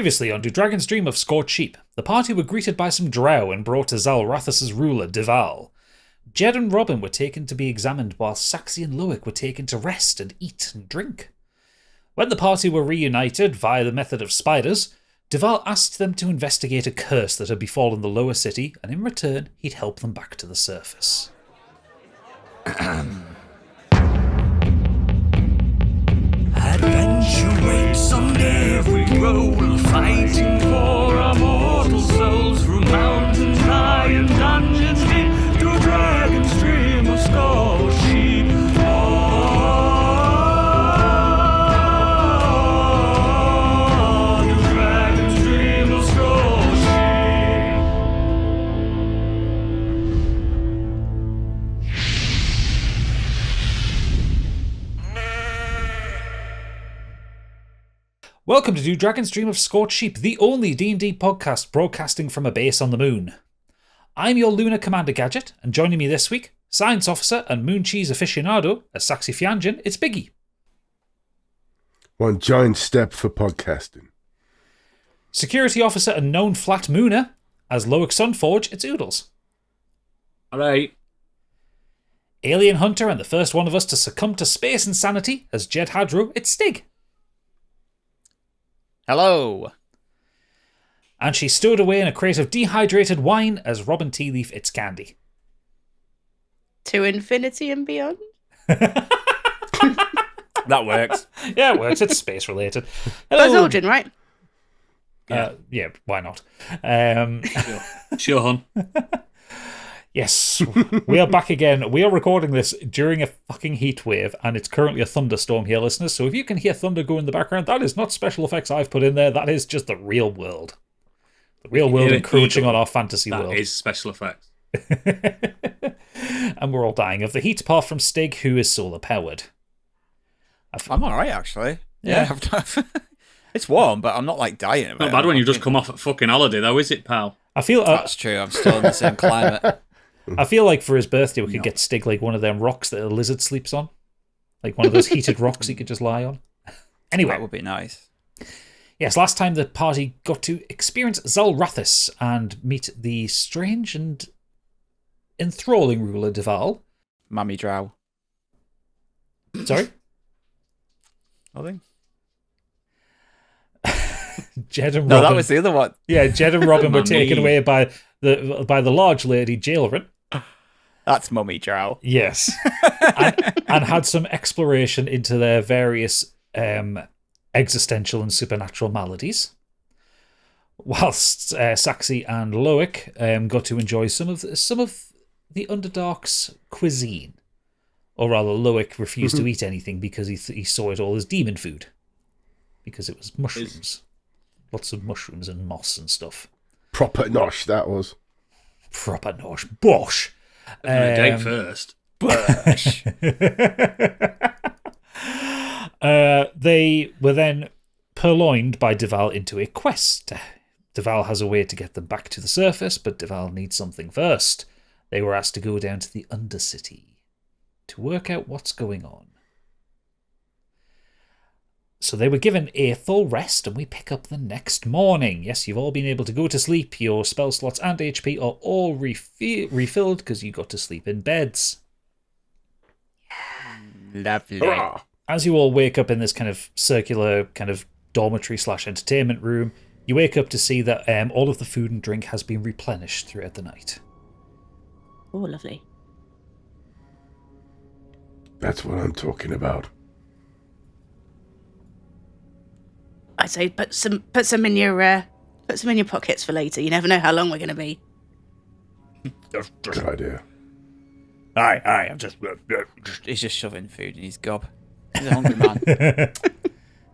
Previously on Do Dragons Dream of Scorched Sheep, the party were greeted by some drow and brought to Xal'rathis' ruler, Deval. Jed and Robin were taken to be examined, while Saxi and Loic were taken to rest and eat and drink. When the party were reunited via the method of spiders, Deval asked them to investigate a curse that had befallen the lower city, and in return, he'd help them back to the surface. Adventure waits on every roll, fighting for our mortal souls through mountains high and dungeons deep, through Dragon's Dream of Scorched Sheep. To Dragon's Dream of Scorched Welcome to Do Dragons Dream of Scorched Sheep, the only D&D podcast broadcasting from a base on the moon. I'm your Lunar Commander Gadget, and joining me this week, Science Officer and Moon Cheese Aficionado, as Saxi Fianjin, it's Biggie. One giant step for podcasting. Security Officer and known Flat Mooner, as Loic Sunforge, it's Oodles. Alright. Alien Hunter and the first one of us to succumb to space insanity, as Jed Hadro, it's Stig. Hello. And she's stowed away in a crate of dehydrated wine, as Robin Tealeaf, it's Candy. To infinity and beyond? That works. Yeah, it works. It's space related. Buzz Aldrin, right? Yeah, why not? Sure, hon. Yes, we are back again. We are recording this during a fucking heat wave, and it's currently a thunderstorm here, listeners. So if you can hear thunder go in the background, that is not special effects I've put in there. That is just the real world. The real world encroaching on our fantasy world. That is special effects. And we're all dying of the heat, apart from Stig, who is solar powered. I'm alright, actually. Yeah. It's warm, but I'm not like dying of it. Not bad when you just come off at fucking holiday, though, is it, pal? I feel That's true. I'm still in the same climate. I feel like for his birthday we could get Stig like one of them rocks that a lizard sleeps on. Like one of those heated rocks he could just lie on. Anyway. That would be nice. Yes, last time the party got to experience Xal'rathis and meet the strange and enthralling ruler Deval. Mammy drow. Sorry? Nothing. Jed and Robin. No, that was the other one. Yeah, Jed and Robin were taken away by the large lady Xal'rathis. That's Mummy drow. Yes. and had some exploration into their various existential and supernatural maladies. Whilst Saxi and Loic got to enjoy some of the Underdark's cuisine. Or rather, Loic refused to eat anything because he saw it all as demon food. Because it was mushrooms. Lots of mushrooms and moss and stuff. Proper nosh, that was. Proper nosh. Bosh! A date first. Bush. They were then purloined by Deval into a quest. Deval has a way to get them back to the surface, but Deval needs something first. They were asked to go down to the undercity to work out what's going on. So they were given a full rest, and we pick up the next morning. Yes, you've all been able to go to sleep. Your spell slots and HP are all refilled because you got to sleep in beds. Lovely. As you all wake up in this kind of circular kind of dormitory/entertainment room, you wake up to see that all of the food and drink has been replenished throughout the night. Oh, lovely. That's what I'm talking about. I say put some in your pockets for later. You never know how long we're going to be. Good idea. Aye, I'm just... He's just shoving food in his gob. He's a hungry man.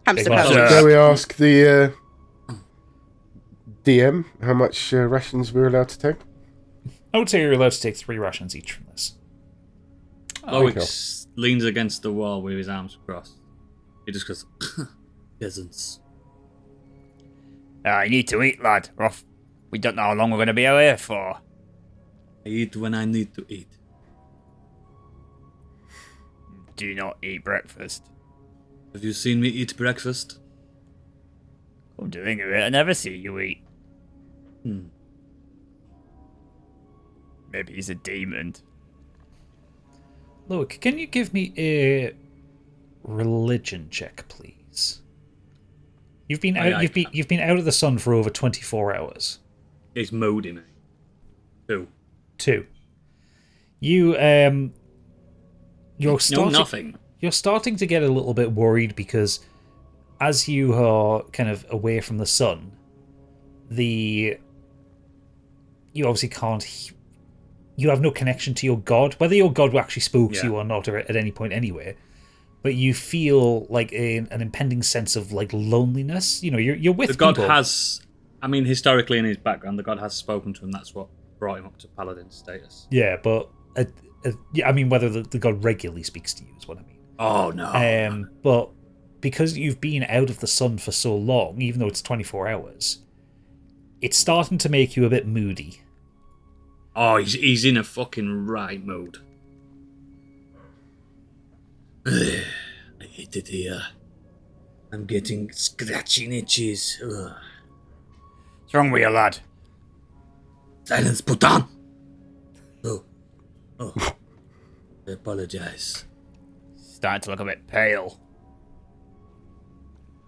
Hamster Big pouch. Dare we ask the DM how much rations we're allowed to take? I would say you're allowed to take 3 rations each from this. Loic leans against the wall with his arms crossed. He just goes, peasants. You need to eat, lad. We don't know how long we're going to be out here for. I eat when I need to eat. Do not eat breakfast. Have you seen me eat breakfast? Come to think of it, I never see you eat. Maybe he's a demon. Look, can you give me a religion check, please? You've been out. You've been out of the sun for over 24 hours. He's moody, mate. 2. You're starting. No, nothing. You're starting to get a little bit worried because, as you are kind of away from the sun, you obviously can't. You have no connection to your god, whether your god actually spooks you or not, or at any point anyway. But you feel like an impending sense of like loneliness. You know, you're with the god people. has. I mean, historically in his background, the god has spoken to him. That's what brought him up to paladin status. Yeah, but I mean, whether the god regularly speaks to you is what I mean. Oh no. But because you've been out of the sun for so long, even though it's 24 hours, it's starting to make you a bit moody. Oh, he's in a fucking right mood. I hate it here. I'm getting scratching itches. Ugh. What's wrong with you, lad? Silence, put on! Oh. I apologize. Starting to look a bit pale.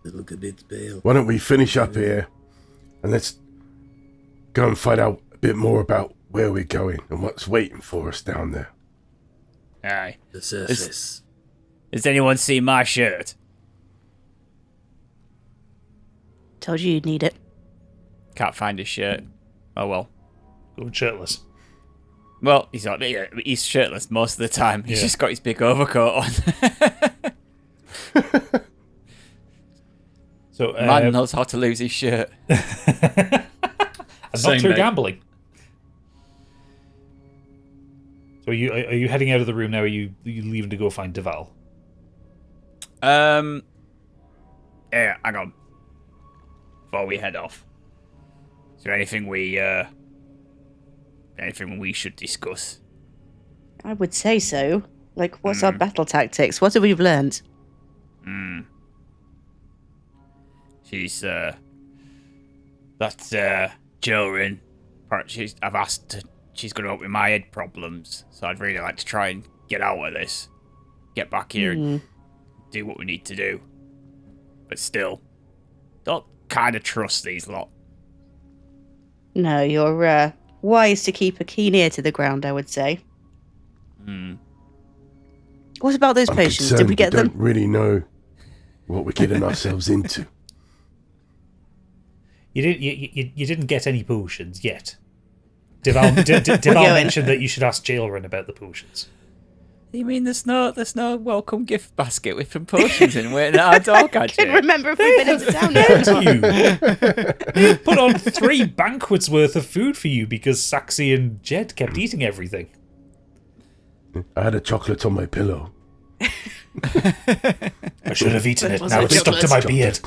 I look a bit pale. Why don't we finish up here and let's go and find out a bit more about where we're going and what's waiting for us down there. Aye. The surface. Has anyone seen my shirt? Told you you'd need it. Can't find his shirt. Oh well. Going shirtless. Well, he's shirtless most of the time. He's just got his big overcoat on. So Man knows how to lose his shirt. and not through gambling. So are you heading out of the room now? Or are you leaving to go find Deval? Yeah, hang on. Before we head off, is there anything we should discuss? I would say so. Like, what's our battle tactics? What have we learned? She's Jorin. I've asked her, she's going to help with my head problems, so I'd really like to try and get out of this, get back here and do what we need to do. But still, don't kind of trust these lot. No, you're wise to keep a keen ear to the ground, I would say. What about those potions? Did we get them? Don't really know what we're getting ourselves into. You didn't get any potions yet. Deval mentioned that you should ask Xal'rathis about the potions. You mean there's no welcome gift basket with some potions in waiting at our door, can't I you? can't remember if we've been into town yet. They put on 3 banquets worth of food for you because Saxy and Jed kept eating everything. I had a chocolate on my pillow. I should have eaten it. was Now a it's stuck to chocolate. my beard.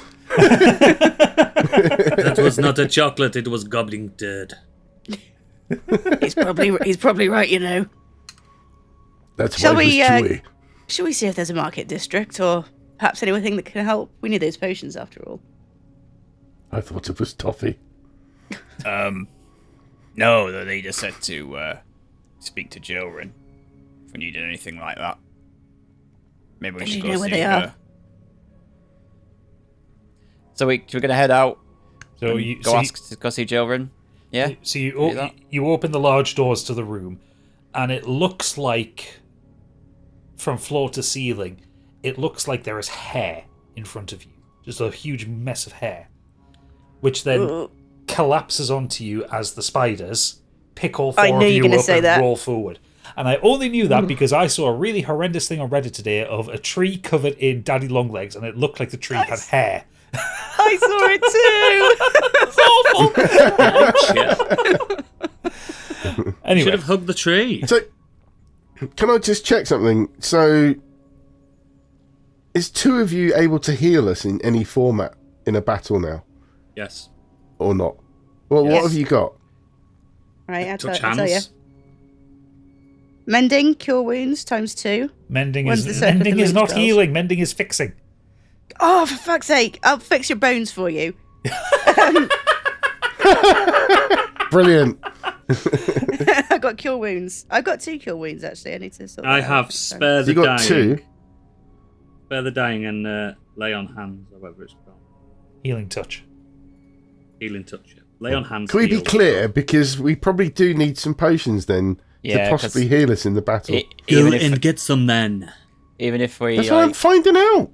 That was not a chocolate, it was gobbling dirt. He's probably right, you know. That's Shall why it was we, chewy. Shall we see if there's a market district or perhaps anything that can help? We need those potions after all. I thought it was toffee. No, the leader said to speak to Jorin if we needed anything like that. Maybe we Don't should you go know see where they her. are? So we're going to head out. So and you go see Jorin. Yeah. So Do that. you open the large doors to the room, and it looks like, from floor to ceiling, it looks like there is hair in front of you. Just a huge mess of hair, which then collapses onto you as the spiders pick all 4 of you up and roll forward. And I only knew that because I saw a really horrendous thing on Reddit today of a tree covered in daddy long legs, and it looked like the tree had hair. I saw it too. Anyway, Should have hugged the tree. So, can I just check something? So, is 2 of you able to heal us in any format in a battle now, Yes. or not? Well, Yes. what have you got? Right, I'll Touch tell you. hands. Mending, cure wounds, ×2. mending When's the is circle of the not spells? healing. Mending is fixing. Oh, for fuck's sake. I'll fix your bones for you. Brilliant. I got cure wounds. I've got 2 cure wounds actually. I need to sort. I that have out. spare the You got dying. 2. Spare the dying and lay on hands, or whatever it's called. Healing touch. Healing touch. Yeah. Lay on hands. Can we be heal. clear? Because we probably do need some potions then Yeah, to possibly heal us in the battle. Go and get some then. Even if we That's what I'm finding out.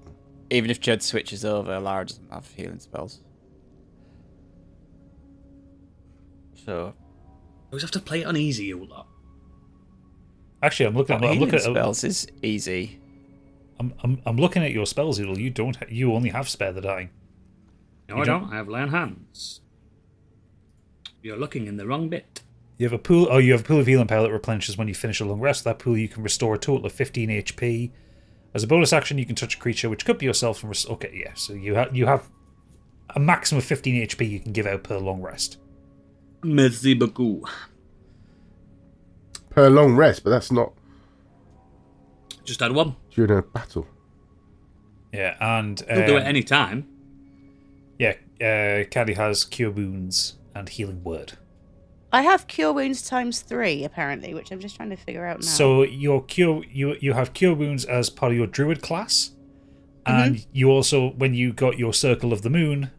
even if Judd switches over, Lara doesn't have healing spells. So We always have to play it on easy, you lot. Actually, I'm looking. I'm healing looking at spells is easy. I'm looking at your spells, Oodle. You don't. You only have spare the dying. No, I don't. I have lay on hands. You're looking in the wrong bit. You have a pool. Oh, you have a pool of healing power that replenishes when you finish a long rest. That pool you can restore a total of 15 HP. As a bonus action, you can touch a creature, which could be yourself. And okay, yeah. So you have a maximum of 15 HP you can give out per long rest. Merci beaucoup. Per long rest, but that's not Just had one. during a battle. Yeah, and You'll do it any time. yeah, Caddy has cure wounds and healing word. I have cure wounds times 3 apparently, which I'm just trying to figure out now. So your cure, you have cure wounds as part of your druid class, and you also, when you got your circle of the moon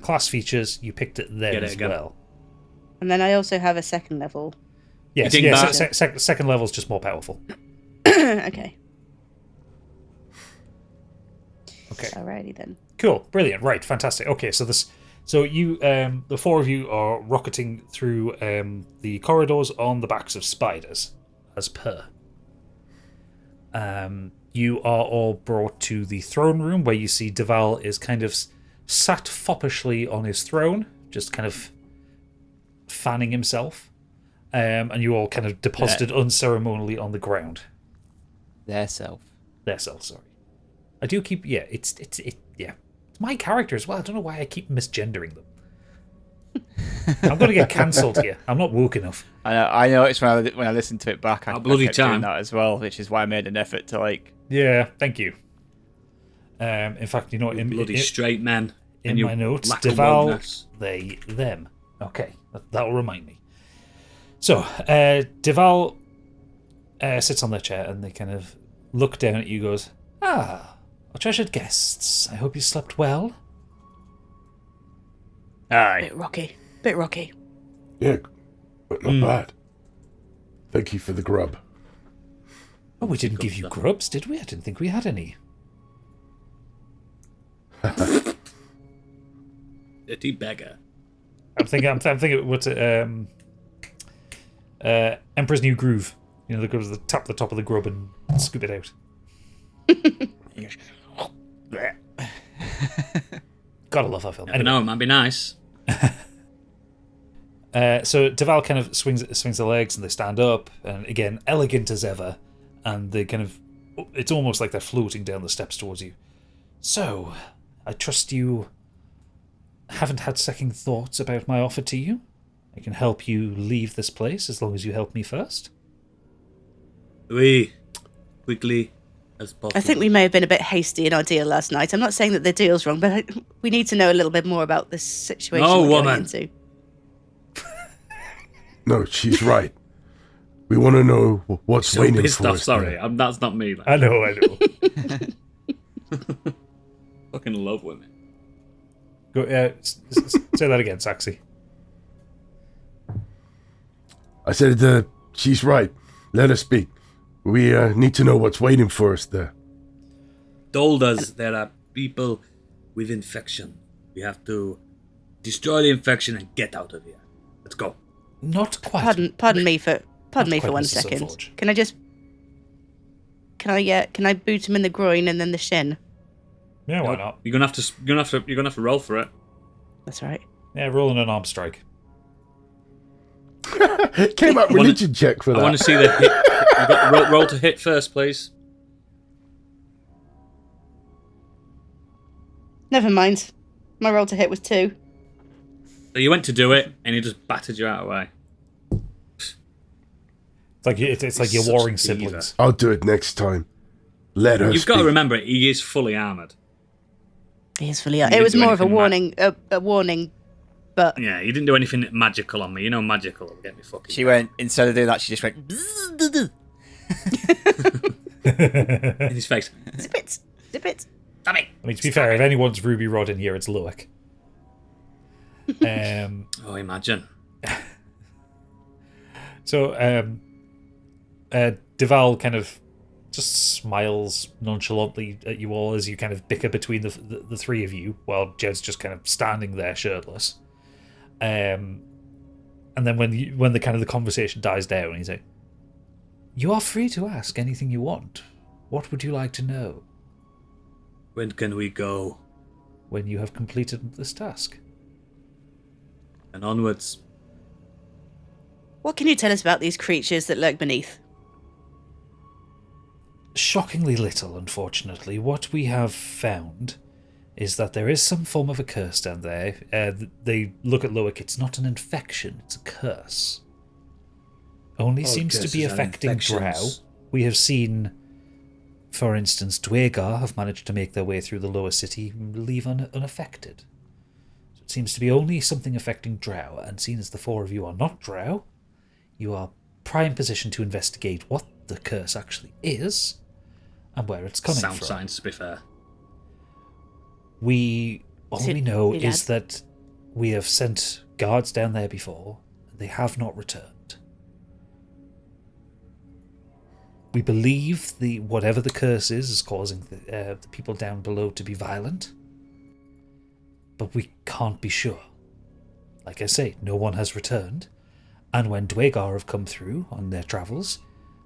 class features, you picked it there Get it as again. well. And then I also have a second level. Yes, You yeah. think Second level is just more powerful. Okay. Okay. Alrighty then. Cool, brilliant, right, fantastic. Okay, so you, the 4 of you are rocketing through the corridors on the backs of spiders, as per. You are all brought to the throne room where you see Deval is kind of sat foppishly on his throne, just kind of fanning himself, and you all kind of deposited unceremonially on the ground. Their self. Their self, sorry. I do keep, yeah, it's my character as well. I don't know why I keep misgendering them. I'm going to get cancelled here. I'm not woke enough. I noticed when I listened to it back, I bloody kept doing time. that as well, which is why I made an effort to like. Yeah, thank you. In fact, you know, Bloody straight men. in and my your notes, lack of Deval, wokeness. they, them. Okay, that'll remind me. So, Deval sits on their chair and they kind of look down at you, goes, "Ah, our treasured guests. I hope you slept well." Aye. Bit rocky. Yeah, but not bad. Thank you for the grub. Oh, we didn't give you grubs, did we? I didn't think we had any. Dirty beggar. I'm thinking, what's it? Emperor's New Groove. You know, the grubs that tap the top of the grub and scoop it out. Gotta love that film. I know, it might be nice. So Deval kind of swings the legs and they stand up, and again, elegant as ever, and they kind of, it's almost like they're floating down the steps towards you. So, I trust you haven't had second thoughts about my offer to you. I can help you leave this place as long as you help me first. Oui. Quickly as possible. I think we may have been a bit hasty in our deal last night. I'm not saying that the deal's wrong, but we need to know a little bit more about this situation No, we're going woman. into. No, she's right. We want to know what's so waiting pissed for off, us. sorry. there. That's not me. Like, I know. fucking love women. Go, say that again, Saxy. I said, she's right. Let her speak. We need to know what's waiting for us there. Told us there are people with infection. We have to destroy the infection and get out of here. Let's go. Not quite. Pardon me for quite, 1 Mr. second. Silverforge. Can I boot him in the groin and then the shin? Yeah, why not? You're gonna have to roll for it. That's right. Yeah, rolling an arm strike. Came up religion check for that. I want to see the hit. You got roll to hit first, please. Never mind. My roll to hit was 2. So you went to do it, and he just battered you out of the way. It's like your Such warring a diva. siblings. I'll do it next time. Let her You've speak. got to remember, he is fully armored. He is fully. You It didn't was do more of a anything warning. A warning, but Yeah, you didn't do anything magical on me. You know magical will get me fucking... She went, instead of doing that, she just went, in his face. zip it. Damn it! I mean, to be fair, if anyone's Ruby Rod in here, it's Loic. Oh, imagine. So, Deval kind of just smiles nonchalantly at you all as you kind of bicker between the three of you, while Jed's just kind of standing there shirtless. And then when the kind of the conversation dies down, he's like, "You are free to ask anything you want. What would you like to know?" When can we go? "When you have completed this task." And onwards. What can you tell us about these creatures that lurk beneath? Shockingly little, unfortunately. What we have found is that there is some form of a curse down there. They look at Loic. It's not an infection, it's a curse. Only seems to be curses are affecting Drow. infections. We have seen, for instance, Dwagar have managed to make their way through the lower city and leave unaffected. So it seems to be only something affecting Drow, and seeing as the four of you are not Drow, you are prime position to investigate what the curse actually is and where it's coming Sound from. science, to be fair. All we know Lad. is that we have sent guards down there before, and they have not returned. We believe whatever the curse is causing the people down below to be violent, but we can't be sure. Like I say, no one has returned, and when Dwagar have come through on their travels,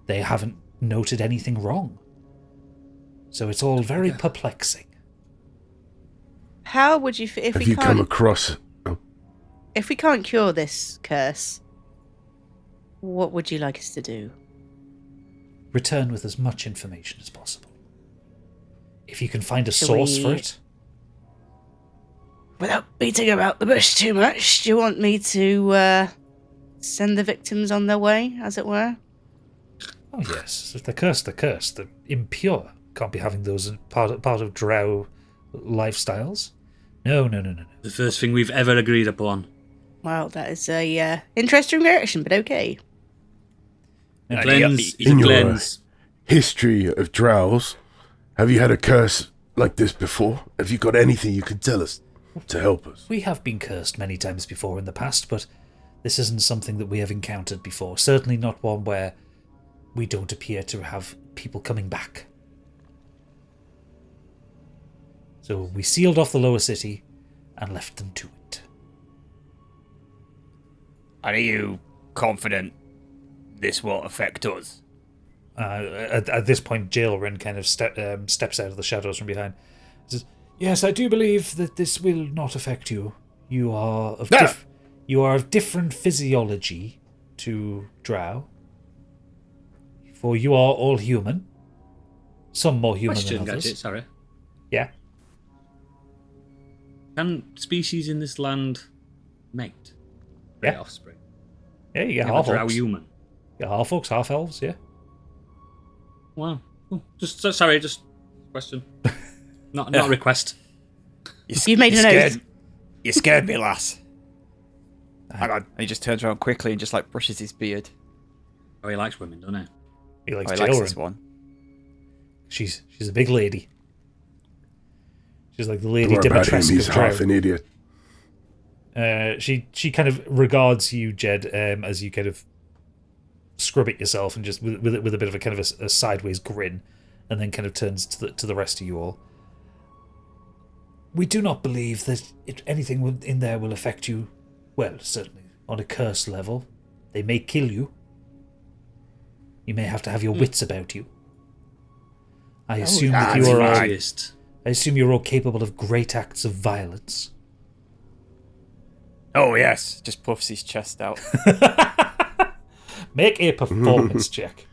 they haven't noted anything wrong. So it's all very perplexing. How would you if Have we you can't come across... Oh, if we can't cure this curse? What would you like us to do? Return with as much information as possible. If you can find a Shall source we- for it, Without beating about the bush too much, do you want me to send the victims on their way, as it were? oh yes, the curse, the impure. Can't be having those as part of Drow lifestyles. No. The first thing we've ever agreed upon. Well, that is a interesting reaction, but okay. No, Cleanse. He's In a your cleanse. history of Drows, have you had a curse like this before? Have you got anything you can tell us to help us? We have been cursed many times before in the past, but this isn't something that we have encountered before. Certainly not one where we don't appear to have people coming back. So we sealed off the lower city and left them to it. are you confident this won't affect us? At this point, Xal'rathis kind of steps out of the shadows from behind. Says, "Yes, I do believe that this will not affect you. You are of different physiology to Drow. For you are all human. Some more human Question, than others." Gadget, sorry. Yeah. Can species in this land mate? Yeah. Their offspring. Yeah, you get Have a half drow orcs. human. You get half orcs, half elves, yeah. Wow. Oh, just question. Not a request. You've made You an scared, oath. you scared me, lass. Hang on. And he just turns around quickly and just like brushes his beard. Oh, he likes women, doesn't he? He likes Oh, he likes this Xal'rathis. one. She's a big lady. She's like the lady What about him? Dimitrescu He's of half Drow. an idiot. She kind of regards you, Jed, as you kind of scrub it yourself, and just with a bit of a kind of a sideways grin, and then kind of turns to the rest of you all. "We do not believe that anything in there will affect you. Well, certainly on a curse level, they may kill you. You may have to have your wits about you. I assume that you that's are all. fine. I assume you're all capable of great acts of violence." Oh, yes. Just puffs his chest out. Make a performance check.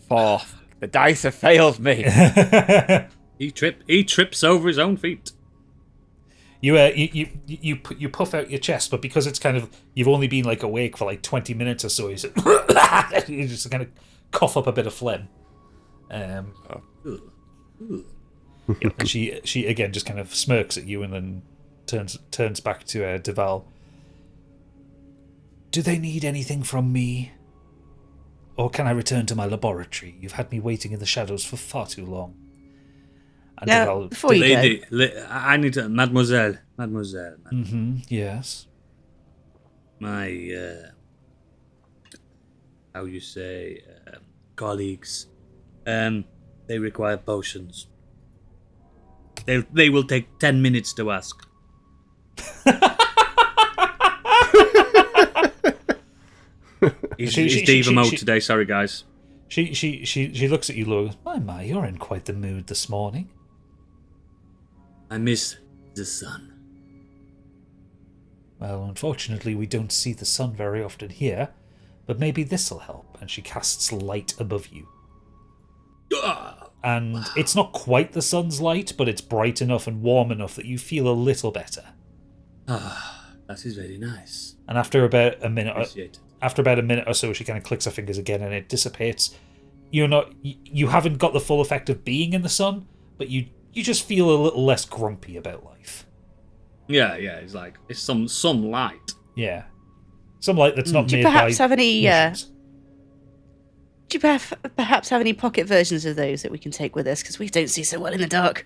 4. The dice have failed me. He trips over his own feet. You puff out your chest, but because it's kind of you've only been like awake for like 20 minutes or so, you just kind of cough up a bit of phlegm. And she again just kind of smirks at you and then turns back to Duval. Do they need anything from me? Or can I return to my laboratory? You've had me waiting in the shadows for far too long. And Now, Duval, before you Lady, I need to... Mademoiselle. yes. My, how you say, colleagues, they require potions. They will take 10 minutes to ask. He's diva mode today, sorry guys. She looks at you, Laura. My, you're in quite the mood this morning. I miss the sun. Well, unfortunately, we don't see the sun very often here, but maybe this'll help. And she casts light above you. And it's not quite the sun's light, but it's bright enough and warm enough that you feel a little better. That is very nice. And after about a minute, Appreciate it. after about a minute or so, she kind of clicks her fingers again, and it dissipates. You haven't got the full effect of being in the sun, but you just feel a little less grumpy about life. Yeah, it's like it's some light. Yeah, some light that's not do you made perhaps by have any? mushrooms. Do you perhaps have any pocket versions of those that we can take with us? Because we don't see so well in the dark.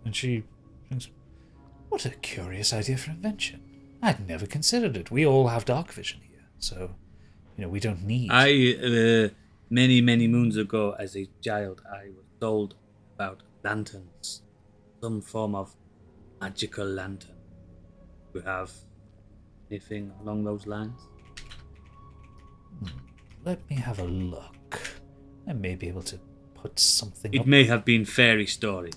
And she thinks, what a curious idea for invention. I'd never considered it. We all have dark vision here, so we don't need. Many moons ago, as a child, I was told about lanterns, some form of magical lantern. Do you have anything along those lines? Let me have a look. I may be able to put something It up. may have been fairy stories.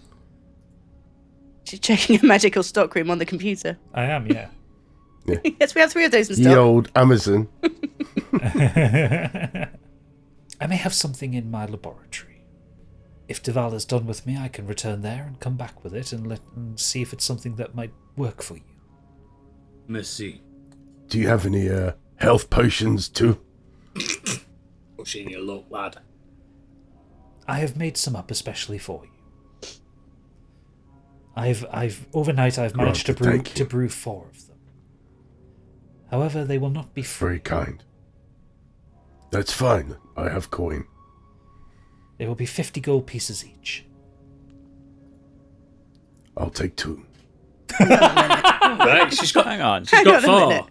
She's checking a magical stockroom on the computer. I am, yeah. Yes, we have 3 of those in The stock. old Amazon. I may have something in my laboratory. If Duval is done with me, I can return there and come back with it and see if it's something that might work for you. Merci. Do you have any health potions too? Pushing your luck, lad. I have made some up especially for you. Overnight I've managed to brew 4 of them. However, they will not be free. Very kind. That's fine. I have coin. They will be 50 gold pieces each. I'll take 2. Right, she's got Hang on. Hang got on a minute. 4.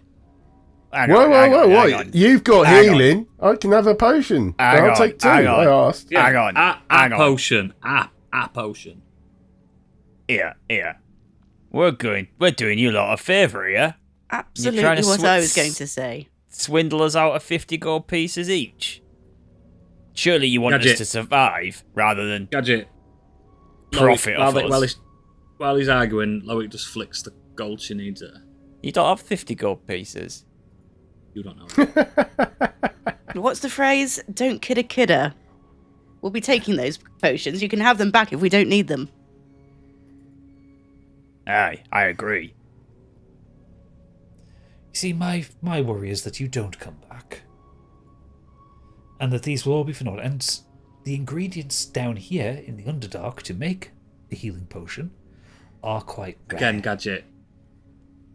Hang Whoa, on, hang on, hang whoa. on. You've got Hang on. healing. I can have a potion. Hang I'll on, take 2. hang on. I asked. Yeah, Hang on, A hang on. potion. A potion. Here. We're doing you a lot of favour here. Absolutely trying to what I was going to say. Swindle us out of 50 gold pieces each. Surely you want Gadget. us to survive rather than Gadget. profit off us. While he's arguing, Loic just flicks the gold she needs her. You don't have 50 gold pieces. You don't know. What's the phrase? Don't kid a kidder. We'll be taking those potions. You can have them back if we don't need them. Aye, I agree. You see, my worry is that you don't come back. And that these will all be for naught. And the ingredients down here in the Underdark to make the healing potion are quite rare. Again, Gadget.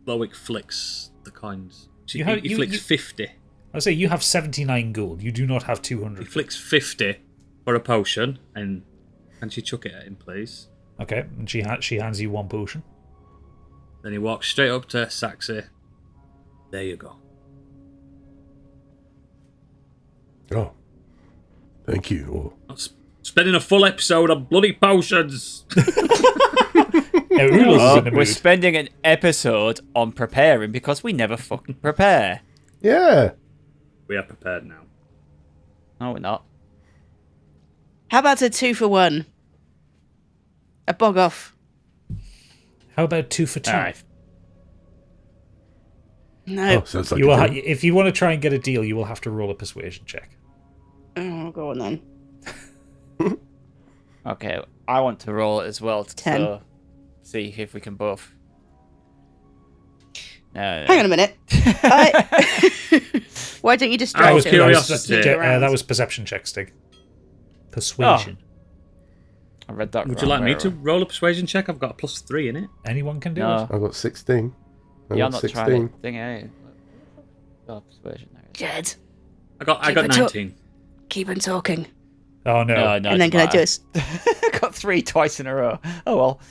Loic flicks the coins. He You- flicks you- 50. I say you have 79 gold. You do not have He 200. flicks 50 for a potion, and can she chuck it at him, please? Okay, and she hands you 1 potion. Then he walks straight up to Saxy. There you go. Oh. Thank you. Oh. Not spending a full episode on bloody potions. Now, Ulos is in the We're mood. spending an episode on preparing because we never fucking prepare. Yeah. We are prepared now. No, we're not. How about a 2 for 1? A bog off. How about 2 for 2? Alright. No. Oh, sounds like You will a deal. if you want to try and get a deal, you will have to roll a persuasion check. Oh, go on then. Okay, I want to roll it as well to 10. see if we can both. No, Hang on a minute. Why don't you distract Out of him? curiosity. That was perception check, Stig. Persuasion. I read that. Would you like me to roll a persuasion check? I've got a +3 in it. Anyone can do No. it. I got 16. I Yeah, got I'm not 16. trying to thing, eh? Oh, persuasion. There it is. Jed, I got Keep it up. 19. keep on talking. Oh no. No, and then it can I do doesn't it? matter. I got 3 twice in a row. Oh well.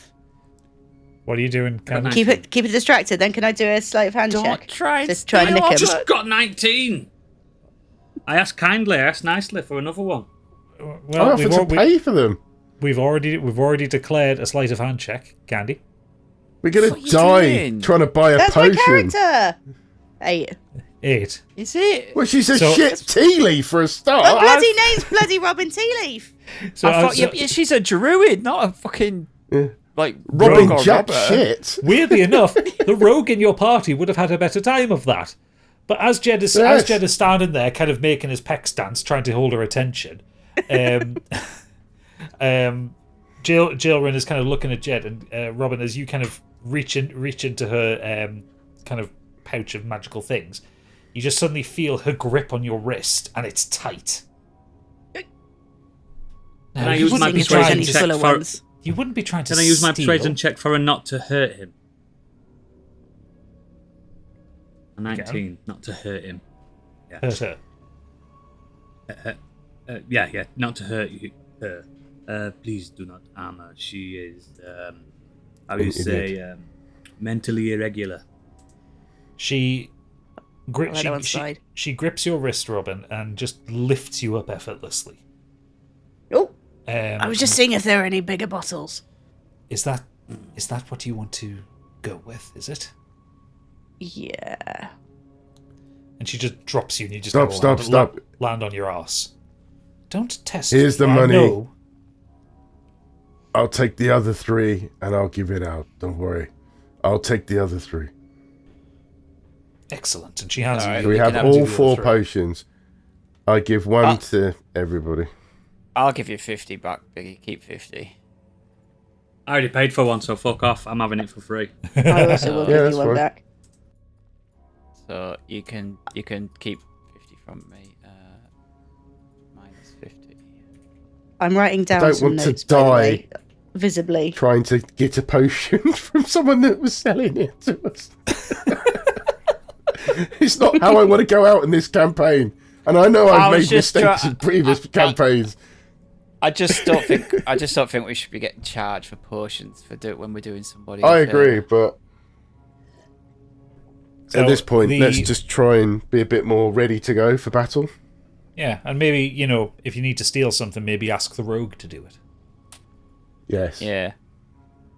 What are you doing, Candy? Keep it distracted. Then can I do a sleight of hand Don't check? try. Just try and I nick him. Just got 19. I asked kindly. I asked nicely for another one. I Well, offered to pay for them. we've already declared a sleight of hand check, Candy. We're going What to are you die doing? trying to buy a That's my potion. character. 8. 8. Is it? Well, she's a So- shit tea leaf for a start. Oh, bloody name's bloody Robin Tealeaf. So, I thought she's a druid, not a fucking like rogue Robin or Jack robber. shit. weirdly enough, the rogue in your party would have had a better time of that. But as Jed is standing there, kind of making his peck stance, trying to hold her attention, Xal'rathis is kind of looking at Jed, and Robin, as you kind of reach into her kind of pouch of magical things, you just suddenly feel her grip on your wrist, and it's tight. Can I you use my wouldn't be persuasion trying any to- check fuller for? ones. You wouldn't be trying to. Can I use my steal. persuasion check for her not to hurt him? A 19, not to hurt him. Hurt her. Yeah, not to hurt her. Please do not harm her. She is, how do you say, mentally irregular. She Let her on side. she grips your wrist, Robin, and just lifts you up effortlessly. Oh, I was just seeing if there are any bigger bottles. Is that what you want to go with? Is it? Yeah. And she just drops you, and you just Stop. land on your ass. Don't test. Here's me. the I money. know. I'll take the other 3 and I'll give it out. Don't worry. I'll take the other 3. Excellent. And she hands Alright. you. We have hands you all the 4 other three. potions. I give 1 to everybody. I'll give you 50 back, Biggie. Keep 50. I already paid for one, so fuck off. I'm having it for free. I also will Yeah, give that's you one fine. back. So you can keep 50 from me. Minus 50. I'm writing down don't some want to notes, by the die. way, visibly. Trying to get a potion from someone that was selling it to us. It's not how I want to go out in this campaign. And I know I I've was made just mistakes in previous campaigns. I just don't think we should be getting charged for potions when we're doing somebody. I a agree, favour. but So at this point, the- let's just try and be a bit more ready to go for battle. Yeah, and maybe, if you need to steal something, maybe ask the rogue to do it. Yes. Yeah,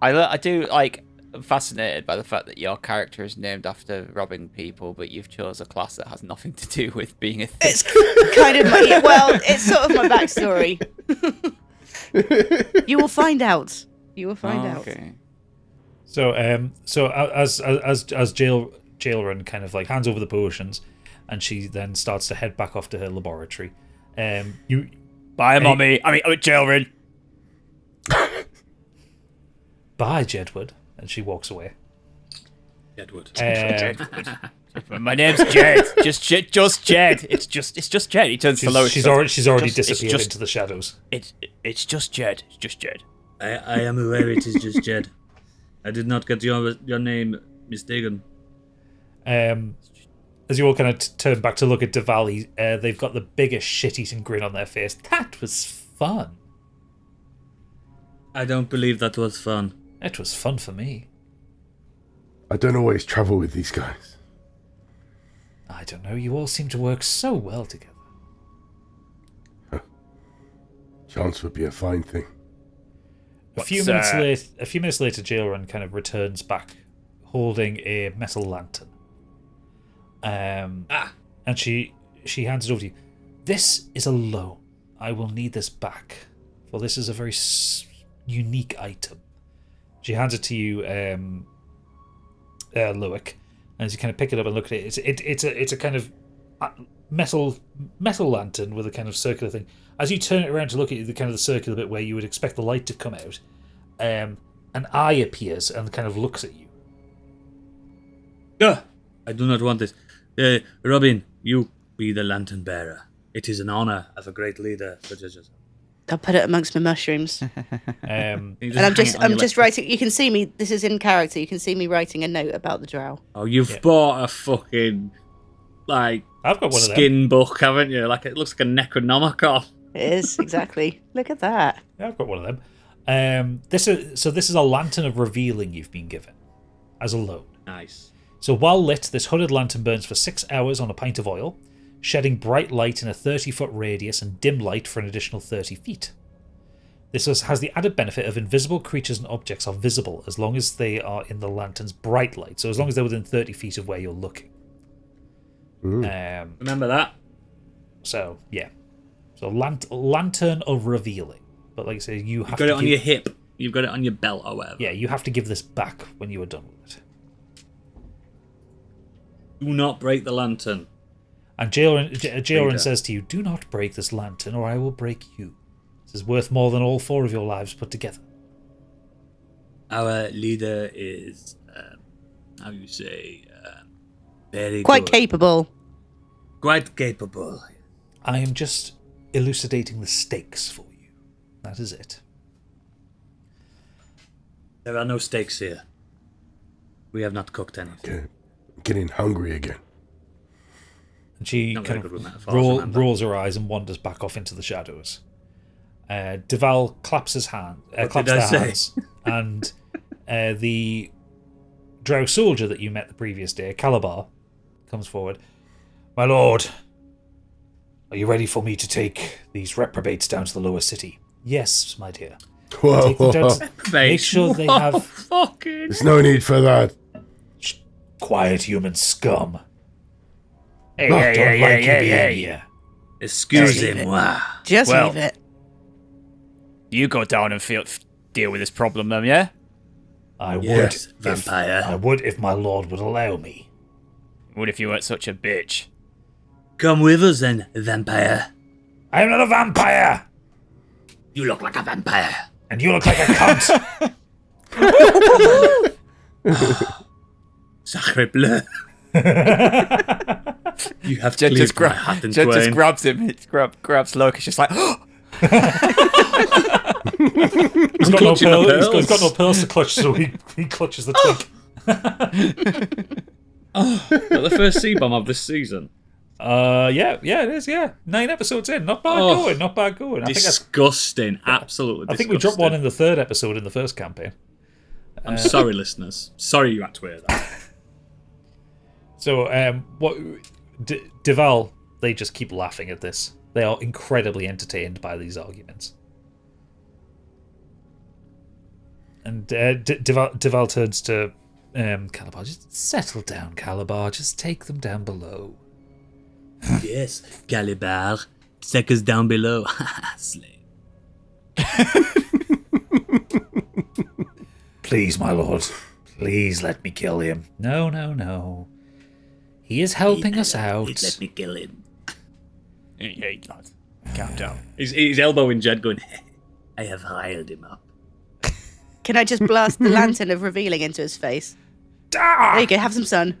I do like. I'm fascinated by the fact that your character is named after robbing people, but you've chose a class that has nothing to do with being a thief. It's kind of it's sort of my backstory. You will find out. You will find out. Okay. So, as Xal'rathis kind of like hands over the potions, and she then starts to head back off to her laboratory. You Bye, mommy. I mean, children. bye, Jedward, and she walks away. Edward. My name's Jed. Just Jed. It's just Jed. He turns to Lois. She's already It's disappeared just- into the shadows. It's just Jed. It's just Jed. I am aware it is just Jed. I did not get your name mistaken. As you all kind of turn back to look at Diwali, they've got the biggest shit-eating grin on their face. That was fun. I don't believe that was fun. It was fun for me. I don't always travel with these guys. I don't know. You all seem to work so well together. Chance would be a fine thing. A few minutes later, Xal'rathis kind of returns back, holding a metal lantern. And she hands it over to you. This is a loan. I will need this back, for this is a very unique item. She hands it to you, Loic, and as you kind of pick it up and look at it, it's a kind of metal lantern with a kind of circular thing. As you turn it around to look at the kind of the circular bit where you would expect the light to come out, an eye appears and kind of looks at you. I do not want this. Robin, you be the lantern bearer. It is an honor as a great leader such as yourself. I'll put it amongst my mushrooms. Um, You And I'm hang it on I'm your just left- writing. You can see me. This is in character. You can see me writing a note about the drow. Oh, you've bought a fucking like I've got one of them. skin book, haven't you? Like it looks like a Necronomicon. It is exactly. Look at that. Yeah, I've got one of them. This is a lantern of revealing you've been given as a loan. Nice. So while lit, this hooded lantern burns for 6 hours on a pint of oil, shedding bright light in a 30-foot radius and dim light for an additional 30 feet. This has the added benefit of invisible creatures and objects are visible as long as they are in the lantern's bright light, so as long as they're within 30 feet of where you're looking. Remember that? So, yeah. So lantern of revealing. But like I say, you have You've got to it on your hip. You've got it on your belt or whatever. Yeah, you have to give this back when you are done with it. Do not break the lantern. And Jailerin Reader. says to you, do not break this lantern or I will break you. This is worth more than all 4 of your lives put together. Our leader is, how you say, very Quite good. capable. Quite capable. I am just elucidating the stakes for you. That is it. There are no stakes here. We have not cooked anything. Okay. Getting hungry again. And she Not very kind good with of metaphors, remember. rolls her eyes and wanders back off into the shadows. Deval claps his hand, claps did I their say? hands, and the drow soldier that you met the previous day, Calabar, comes forward. My lord, are you ready for me to take these reprobates down to the lower city? Yes, my dear. Whoa, Take them down whoa. to- make sure they have Fucking. There's no need for that. quiet human scum. Hey, Don't hey, like you hey, being hey. here. Excusez-moi. Just Well. leave it. You go down and deal with this problem, then, yeah? I would, Yes, if, vampire. I would if my lord would allow me. What if you weren't such a bitch? Come with us then, vampire. I am not a vampire, You look like a vampire. and you look like a cunt. Sacre bleu. You have Jed cleaved just, my hat in Jed just twain. grabs him, grabs Locust, just like, He's got no clutching the pearls. He's got pearls. no pearls to clutch, so he clutches the twig. Not the first C-bomb of this season. Yeah, it is. Yeah, 9 episodes in, not bad Oh, going, not bad going. Disgusting. Absolutely I think disgusting. we dropped one in the 3rd episode in the first campaign. I'm sorry, listeners. Sorry you had to hear that. So, what Deval? They just keep laughing at this. They are incredibly entertained by these arguments. And Deval turns to Calabar. Just settle down, Calabar. Just take them down below. Yes, Calibar. Take us down below. Slave. Please, my lord. Please let me kill him. No, no, no. He is helping us out. Please let me kill him. hey, lad, calm down. He's elbowing Jed going, I have riled him up. Can I just blast the lantern of revealing into his face? Ah! There you go. Have some sun.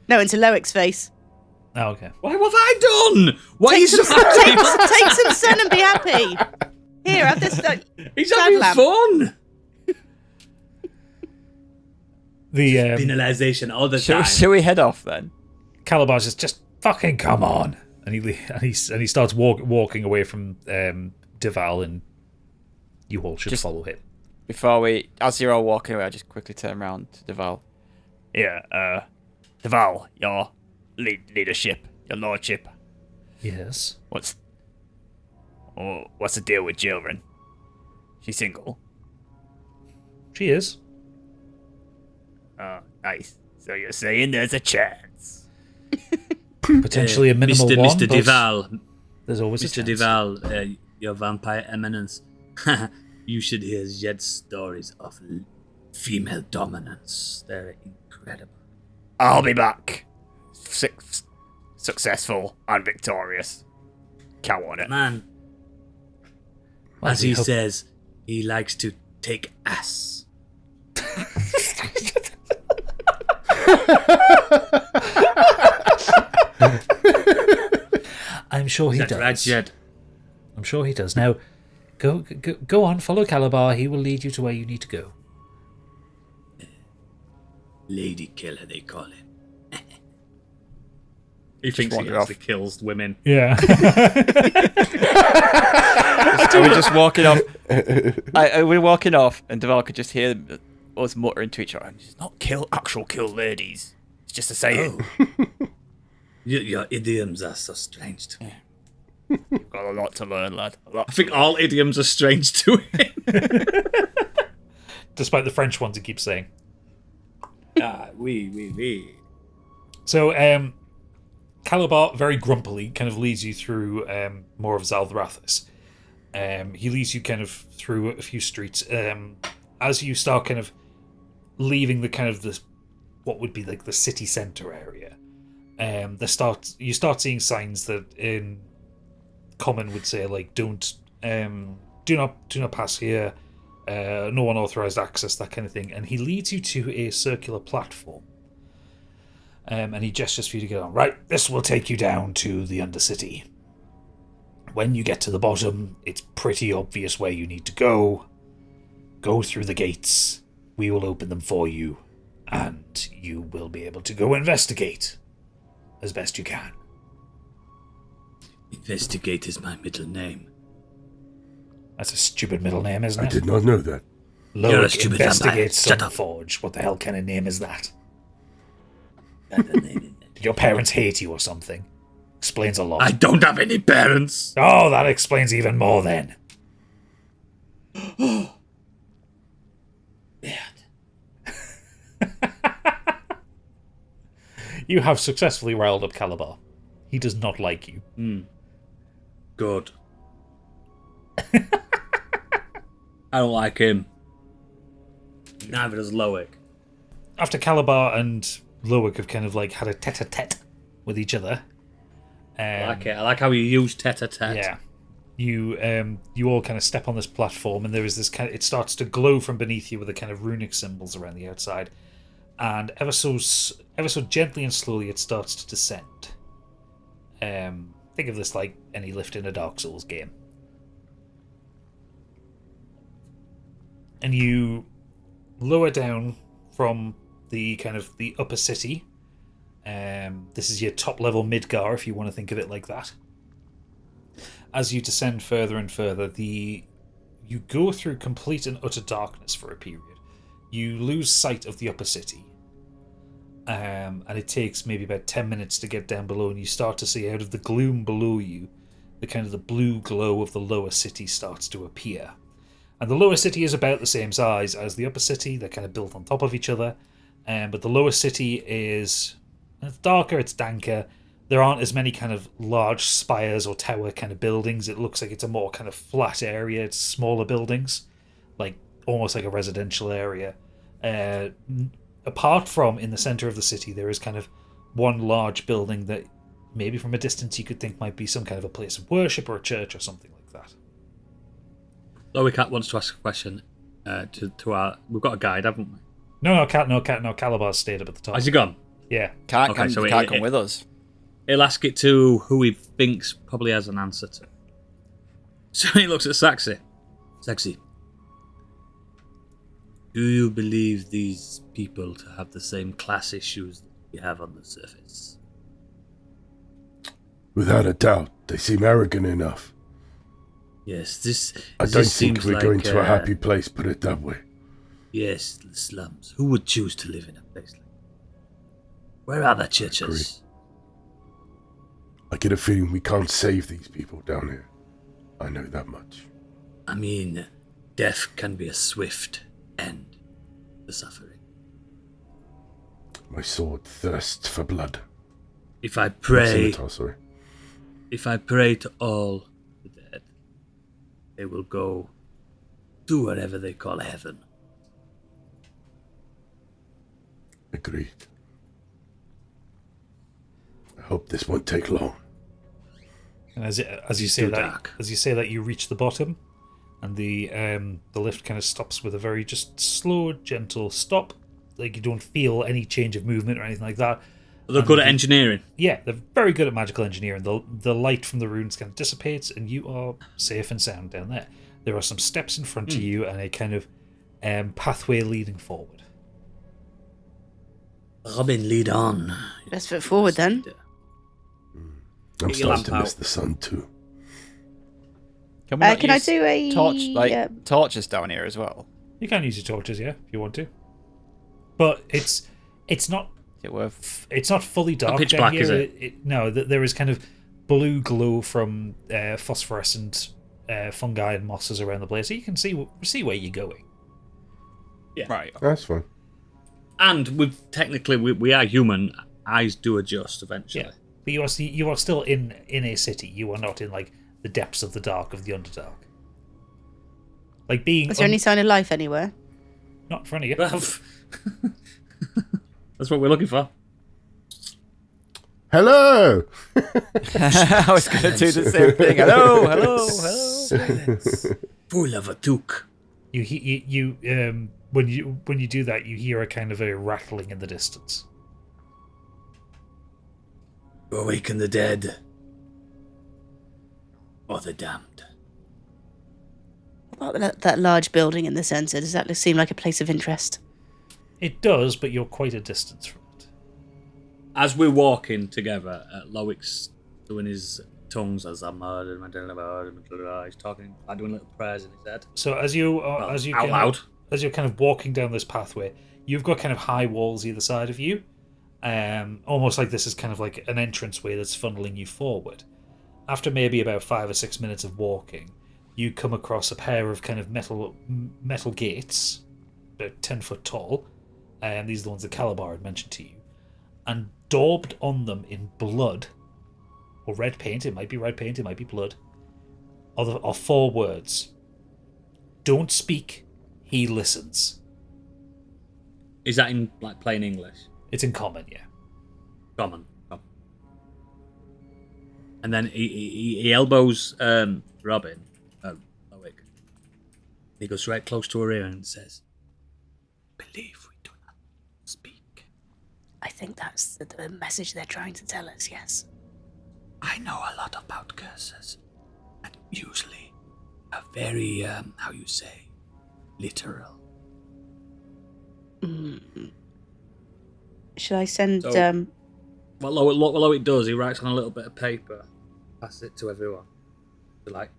No, into Loic's face. Oh, okay. What have I done? Why Take is some, take some sun and be happy. Here, have this. He's sand having lamp. fun. The Penalization all the time. Shall we head off then? Calabar says, "Just fucking come on," and he starts walking away from Deval, and you all should Just- follow him. Before we, as you're all walking away, I just quickly turn around to Deval. Yeah, Deval, your leadership, your lordship. Yes. What's the deal with Jailerin? She's single. She is. Oh, nice. So you're saying there's a chance? Potentially a minimal Mr. one, Mr. but Deval, there's always a Mr. chance. Deval, your vampire eminence. You should hear Jed's stories of female dominance. They're incredible. I'll be back. Successful and victorious. Count on it. Man, Well, as we he hope- says, he likes to take ass. I'm sure he Is that right, does. Jed? I'm sure he does. Now, go on, follow Calabar. He will lead you to where you need to go. Lady killer, they call him. He thinks he wander off. actually kills women. Yeah. Are we just walking off? Are we walking off, and Deval could just hear us muttering to each other? It's not kill ladies. It's just a saying. Your idioms are so strange to me. You've got a lot to learn, lad. A lot. I think all idioms are strange to him. Despite the French ones he keeps saying. Oui. So, Calabar very grumpily kind of leads you through more of Xal'rathis. He leads you kind of through a few streets. As you start kind of leaving the kind of this, what would be like the city centre area, you start seeing signs that in common would say like do not pass here, no unauthorized access, that kind of thing. And he leads you to a circular platform. And he gestures for you to get on. Right, this will take you down to the undercity. When you get to the bottom, it's pretty obvious where you need to go. Go through the gates. We will open them for you. And you will be able to go investigate as best you can. Investigate is my middle name. That's a stupid middle name, isn't I it? did not know that. You're a Look, stupid vampire. investigate Shut up. Sunforge. What the hell kind of name is that? Did your parents hate you or something? Explains a lot. I don't have any parents. Oh, that explains even more then. You have successfully riled up Calabar. He does not like you. Good. I don't like him. Neither does Loic. After Calabar and Loic have kind of like had a tete-a-tete with each other. I like it. I like how you use tete-a-tete. Yeah. You all kind of step on this platform, and there is this kind of, it starts to glow from beneath you with the kind of runic symbols around the outside, and ever so gently and slowly it starts to descend. Think of this like any lift in a Dark Souls game. And you lower down from the kind of the upper city. This is your top level Midgar, if you want to think of it like that. As you descend further and further, you go through complete and utter darkness for a period. You lose sight of the upper city. And it takes maybe about 10 minutes to get down below, and you start to see out of the gloom below you, the kind of the blue glow of the lower city starts to appear. And the lower city is about the same size as the upper city. They're kind of built on top of each other. But the lower city it's darker, it's danker. There aren't as many kind of large spires or tower kind of buildings. It looks like it's a more kind of flat area. It's smaller buildings, like almost like a residential area. Apart from in the center of the city, there is kind of one large building that maybe from a distance you could think might be some kind of a place of worship or a church or something like that. Loic wants to ask a question to our... We've got a guide, haven't we? No, Calabar's stayed up at the top. Has he gone? Yeah. Can't come with us. He'll ask it to who he thinks probably has an answer to. So he looks at Saxy. Saxy, do you believe these people to have the same class issues that we have on the surface? Without a doubt, they seem arrogant enough. Yes, this. I this don't think seems we're like, going to a happy place, put it that way. Yes, the slums. Who would choose to live in a place like that? Where are the churches? I get a feeling we can't save these people down here. I know that much. I mean, death can be a swift end to suffering. My sword thirsts for blood. If I pray, Scimitar, sorry. if I pray to all the dead, they will go to whatever they call heaven. Agreed. I hope this won't take long. And as you say too that, dark. you reach the bottom, and the lift kind of stops with a very just slow, gentle stop. Like you don't feel any change of movement or anything like that. They're good at engineering. Yeah, they're very good at magical engineering. The light from the runes kind of dissipates, and you are safe and sound down there. There are some steps in front of you and a kind of pathway leading forward. Robin, lead on. Best foot forward then. I'm Get your starting to lamp miss out. the sun too. Can we not Can I use do a torches down here as well? You can use your torches, yeah, if you want to. But it's not Is it worth? it's not fully dark pitch down black, here. is it? No, there is kind of blue glow from phosphorescent fungi and mosses around the place, so you can see where you're going. Yeah. Right. That's fine. And we are human. Eyes do adjust eventually. Yeah, but you are still in a city. You are not in like the depths of the dark of the Underdark. Like being Is there any sign of life anywhere? not for any. That's what we're looking for. Hello. I was going to do the same thing. Hello, hello, hello. Silence. Full of a toque. When you do that, you hear a kind of a rattling in the distance. Awaken the dead. Or the damned. What about that large building in the centre? Does that seem like a place of interest? It does, but you're quite a distance from it. As we're walking together, Loic's doing his tongues as he's talking, like doing little prayers in his head. So as you out loud. As you're kind of walking down this pathway, you've got kind of high walls either side of you, almost like this is kind of like an entranceway that's funneling you forward. After maybe about 5 or 6 minutes of walking, you come across a pair of kind of metal gates, about 10 foot tall, and these are the ones that Calabar had mentioned to you, and daubed on them in blood, or red paint, it might be red paint, it might be blood, are 4 words. Don't speak, he listens. Is that in like plain English? It's in common, yeah. Common. And then he elbows Robin, Loic. He goes right close to her ear and says, "Believe we do not speak." I think that's the message they're trying to tell us, yes. I know a lot about curses, and usually are very, how you say, literal. Should I send... So- What Loic does, he writes on a little bit of paper, passes it to everyone. They're like,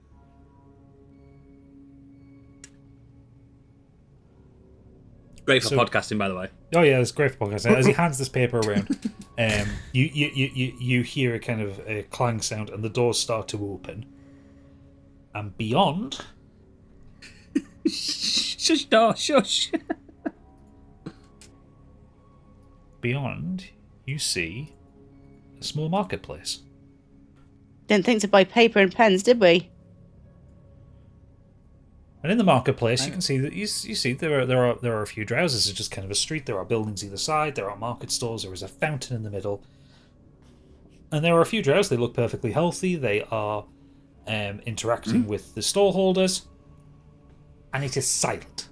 great for podcasting, by the way. Oh yeah, it's great for podcasting. As he hands this paper around, you hear a kind of a clang sound, and the doors start to open. And beyond, Shush, no, shush. beyond, you see a small marketplace. Didn't think to buy paper and pens, did we? And in the marketplace, you can see that you see there are a few drows. This is just kind of a street. There are buildings either side. There are market stalls. There is a fountain in the middle, and there are a few drows. They look perfectly healthy. They are interacting with the stall holders, and it is silent.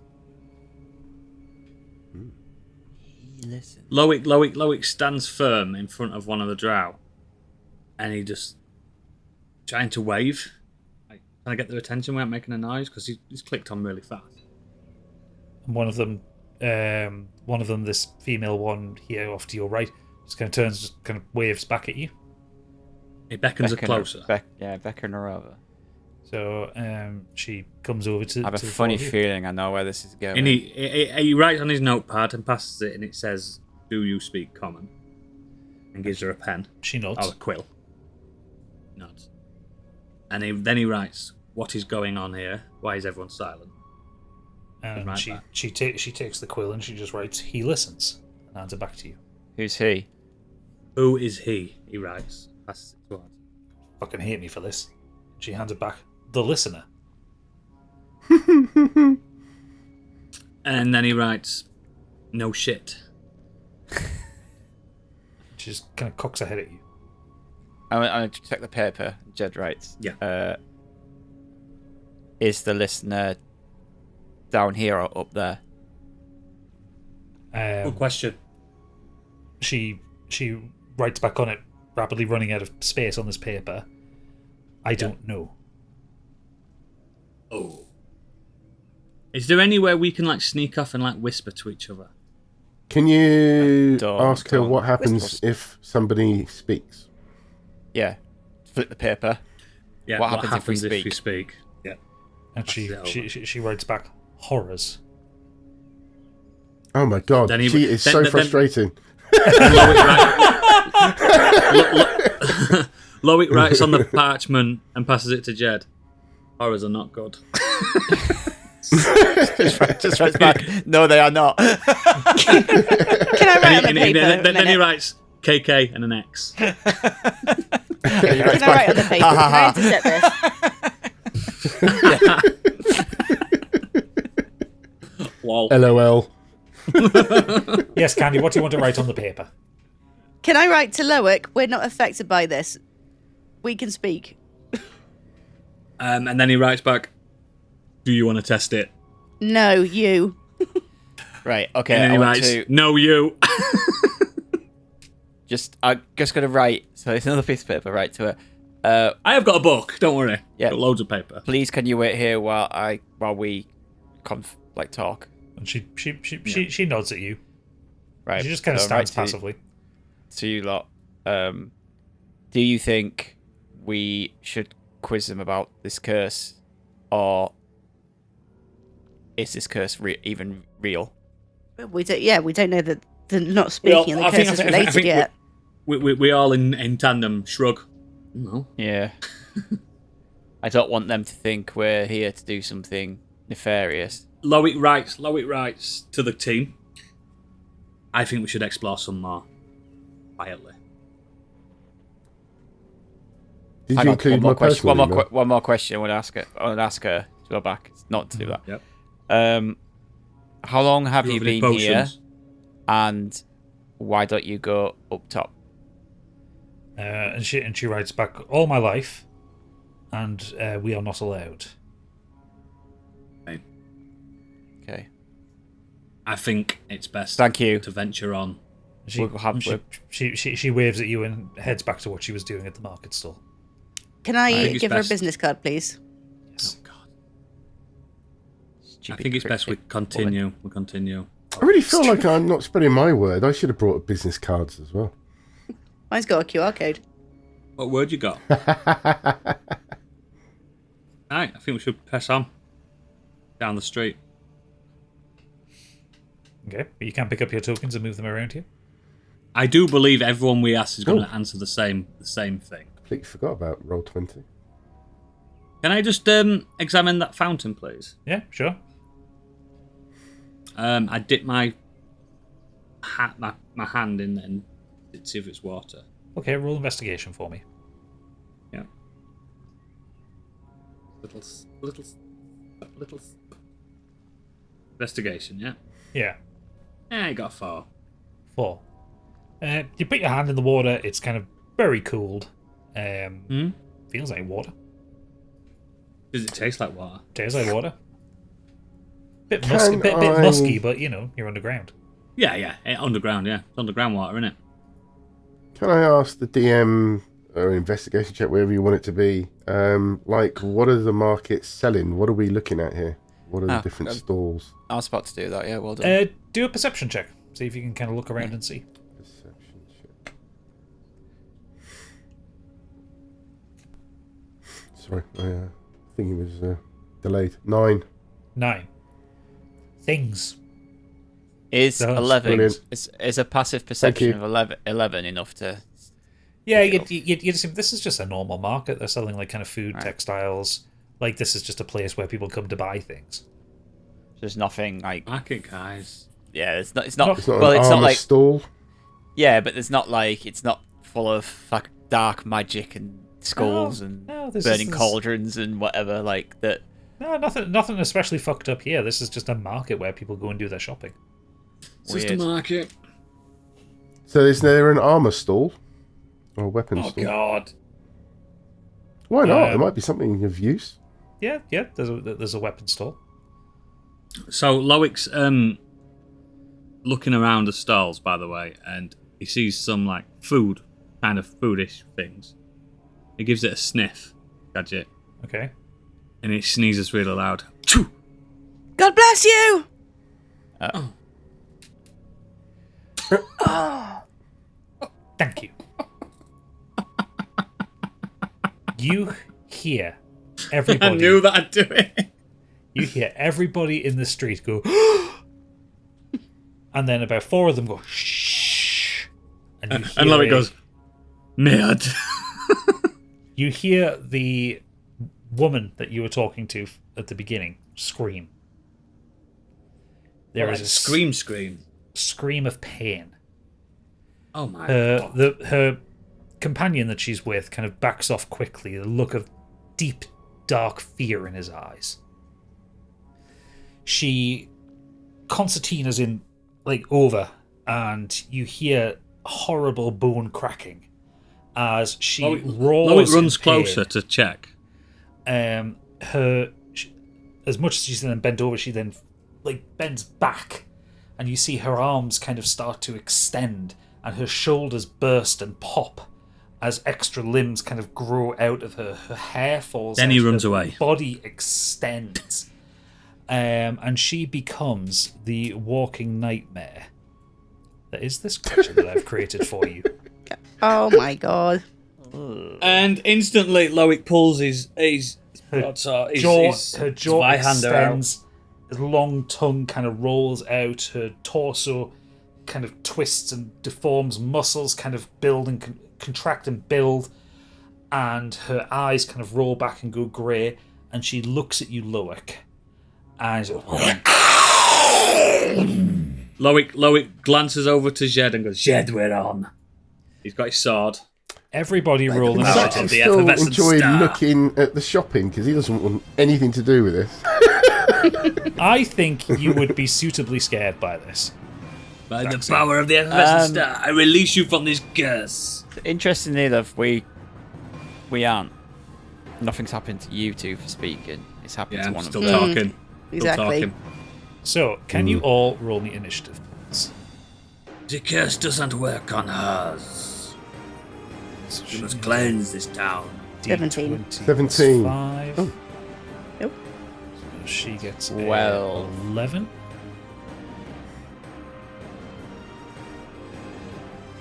Listen. Loic stands firm in front of one of the drow, and he just trying to wave, like trying to get their attention without making a noise because he's clicked on really fast. And one of them, this female one here off to your right, just kind of turns, just kind of waves back at you. He beckons her closer. Beckon her over. So she comes over to. I have a to the funny four of you. feeling I know where this is going. And he writes on his notepad and passes it, and it says, "Do you speak common?" And gives her a pen. She nods. Oh, a quill. Nods. And then he writes, "What is going on here? Why is everyone silent?" And right she back. she takes the quill and she just writes, "He listens," and hands it back to you. Who's he? Who is he? He writes. Passes it to her. Fucking hate me for this. She hands it back. The listener. And then he writes, "No shit." She just kind of cocks her head at you. I'm going to check the paper. Jed writes. Yeah. Is the listener down here or up there? Good question. She writes back on it, rapidly running out of space on this paper. I don't know. Oh. Is there anywhere we can like sneak off and like whisper to each other? Can you Don't- ask her don't. what happens if somebody speaks? Yeah. Flip the paper. Yeah. What What happens happens if we if we speak? Yeah. And she, Pass it over. she writes back, horrors. Oh my god, Then he- she is then- so then- frustrating. Loic writes on the parchment and passes it to Jed. Horrors are not good. Just writes back. No, they are not. Can I write on the paper? Then he writes KK and an X. Can I write on the paper? Can I intercept this? Lol. LOL. Yes, Candy, what do you want to write on the paper? Can I write to Loic? We're not affected by this. We can speak. And then he writes back, do you want to test it? No, you. Right. Okay. And then I he want writes, to no, you. I'm just gonna write. So it's another piece of paper. Write to her. I have got a book. Don't worry. Yeah. Got loads of paper. Please, can you wait here while we talk? And she nods at you. Right. She just kind of so stands write passively. to you lot. Do you think we should quiz them about this curse, or is this curse even real? We don't. Yeah, we don't know that they're not speaking and the curse is related yet. We all in tandem shrug. No. Yeah. I don't want them to think we're here to do something nefarious. Loic writes to the team. I think we should explore some more quietly. Did Hang you on, include my personal email? one more question. I want to ask her to go back. It's not to do that. Yep. How long have you have any been here, potions? and why don't you go up top? And she writes back, all my life, and we are not allowed. Okay. I think it's best Thank you. to venture on. She, We'll have- she waves at you and heads back to what she was doing at the market stall. Can I I think it's give her a best. business card, please? Yes. Oh, God. Stupid I think it's best we cryptic continue. We continue. I really feel like I'm not spreading my word. I should have brought business cards as well. Mine's got a QR code. What word you got? Right, I think we should press on down the street. Okay, but you can pick up your tokens and move them around here. I do believe everyone we ask is going Oh. to answer the same thing. Completely forgot about Roll20. Can I just examine that fountain, please? Yeah, sure. I dip my hand in and see if it's water. Okay, roll investigation for me. Yeah. Little. Investigation, yeah. Yeah, Yeah, I got 4. 4. You put your hand in the water. It's kind of very cooled. Feels like water. Does it taste like water? Tastes like water. Bit Can musky, bit I- musky, but you know you're underground. Yeah. Underground, yeah. It's underground water, isn't it? Can I ask the DM or investigation check, wherever you want it to be, what are the markets selling? What are we looking at here? What are the different stalls? I was about to do that. Yeah, well done. Do a perception check. See if you can kind of look around and see. Perception check. Sorry, I think it was delayed. 9. 9. Things. Is that's 11? brilliant. Is a passive perception you. of 11 enough to? Yeah, Pick you just think this is just a normal market. They're selling like kind of food, Right. textiles. Like this is just a place where people come to buy things. There's nothing like. Market guys. Yeah, it's not. It's not. It's not well, an it's not armor like. stall. Yeah, but it's not like it's not full of like dark magic and skulls and this burning is- cauldrons and whatever like that. No, nothing especially fucked up here. This is just a market where people go and do their shopping. It's just a Weird. market. So is there an armor stall or a weapon Oh, stall? God. Why not? Um, There might be something of use. Yeah, there's a weapon store. So Loic's looking around the stalls, by the way, and he sees some like food, kind of foodish things. He gives it a sniff, Gadget, Okay. and he sneezes really loud. Choo! God bless you. Thank you. You hear everybody. I knew that I'd do it. You hear everybody in the street go, and then about 4 of them go, shh. And you hear And Loic goes, mad. You hear the woman that you were talking to at the beginning scream. There is a scream. scream of pain. Oh my god. Her companion that she's with kind of backs off quickly, the look of deep, dark fear in his eyes. Concertina's in, like, over, and you hear horrible bone cracking as she roars. Loic runs in pain. closer to check. As much as she's then bent over, she then bends back, and you see her arms kind of start to extend, and her shoulders burst and pop as extra limbs kind of grow out of her. Her hair falls. Then out, he runs her away. Body extends, and she becomes the walking nightmare that is this creature that I've created for you. Oh my god. And instantly, Loic pulls his Her jaw Zweihander extends, his long tongue kind of rolls out, her torso kind of twists and deforms, muscles kind of build and contract and build, and her eyes kind of roll back and go grey, and she looks at you, Loic, and Loic glances over to Zed and goes, Zed, we're on. He's got his sword. everybody roll Zach's initiative. the still effervescent enjoying star. looking at the shopping because he doesn't want anything to do with this. I think you would be suitably scared by this. By the power of the effervescent star, I release you from this curse. Interestingly enough, we aren't. Nothing's happened to you two for speaking. It's happened Yeah, to I'm one still of them. talking. Exactly. Still talking. So, can you all roll me initiative, please? The curse doesn't work on hers. We must cleanse this town. 17. 17. 5. Oh. Nope. So she gets 12. 11.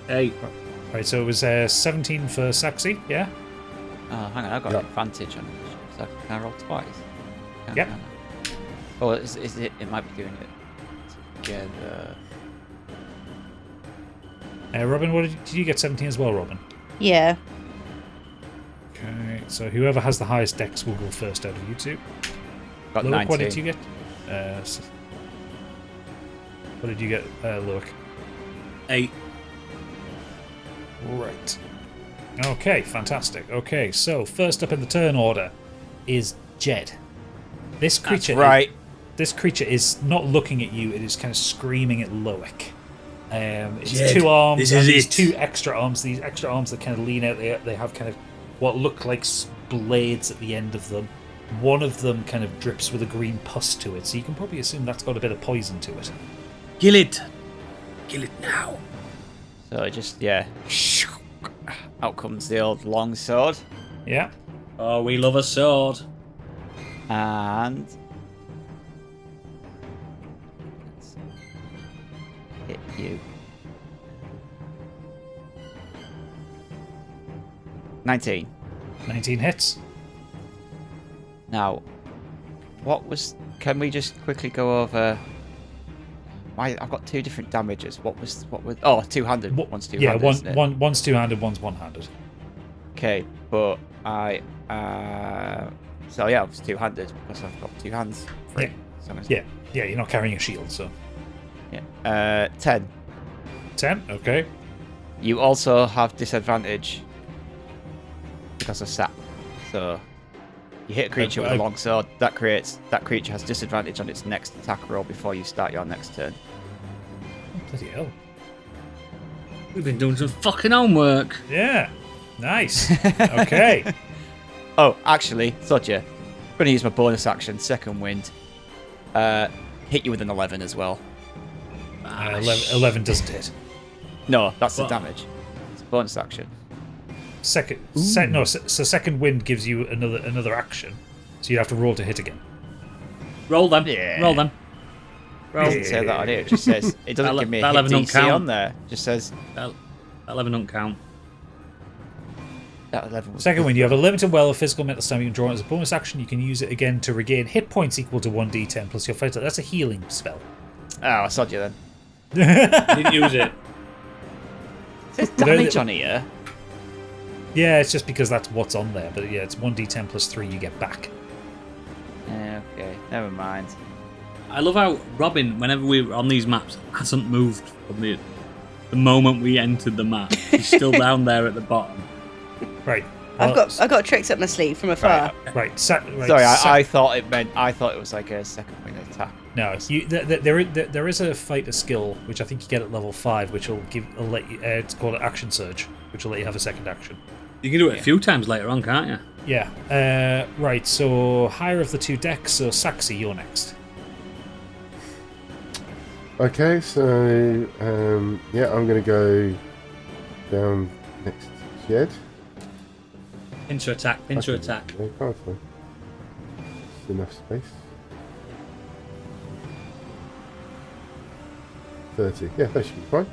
Hey, Right, so it was 17 for Saxy, yeah? Oh, hang on, I've got Yeah. an advantage on it. So can I roll twice? Yep. Can I? Oh, is it? It might be doing it together. Robin, what did you get 17 as well, Robin? Yeah. Okay, so whoever has the highest dex will go first out of you two. Got Loic, 19. what did you get? What did you get, Loic? 8. Right. Okay, fantastic. Okay, so first up in the turn order is Jed. This creature, Right. This creature is not looking at you; it is kind of screaming at Loic. It's Jed, 2 arms this and is these it. 2 extra arms. These extra arms that kind of lean out. They have kind of what look like blades at the end of them. One of them kind of drips with a green pus to it, so you can probably assume that's got a bit of poison to it. Kill it. Kill it now. So it just out comes the old long sword, Yeah. Oh, we love a sword. and hit you. 19. 19 hits. Now, what was? Can we just quickly go over? I've got 2 different damages. What was? Oh, two-handed. One's two-handed. Yeah, isn't it? one's two-handed, one's one-handed. Okay, but so yeah, it was two-handed because I've got 2 hands. Free. Yeah. So it's- Yeah, you're not carrying a shield, so. Yeah. 10. 10, okay. You also have disadvantage because of sap. So you hit a creature with a long sword. That creature has disadvantage on its next attack roll before you start your next turn. Oh, bloody hell. We've been doing some fucking homework. Yeah. Nice. Okay. Oh, actually, Sodja, I'm going to use my bonus action, second wind. Hit you with an 11 as well. 11 doesn't hit. No, that's the What? damage. It's a bonus action. Second wind gives you another action, so you have to roll to hit again. Roll them. Yeah. Roll them. It Roll. doesn't say that on here. It just says it doesn't give me a That hit 11 don't DC count. on there. It just says That 11 don't count. that 11. Was Second wind, you have a limited well of physical mental stamina. You can draw it as a bonus action. You can use it again to regain hit points equal to 1d10 plus your fighter. That's a healing spell. Oh, I sod you then. Didn't use it. It says damage on here. Yeah, it's just because that's what's on there. But yeah, it's 1d10 plus 3 you get back. Okay, never mind. I love how Robin, whenever we're on these maps, hasn't moved from the moment we entered the map. He's still down there at the bottom. Right. I've got tricks up my sleeve from afar. Right. Sorry, I thought it was like a second wing attack. No, there is a fighter skill which I think you get at level 5, which will let you. It's called an action surge, which will let you have a second action. You can do it a few times later on, can't you? Yeah. Right. So higher of the two decks. So Saxy, you're next. Okay, so I'm gonna go down next to Jed. Pincer attack. Pincer attack. No card for. Just enough space. 30. Yeah, that should be fine.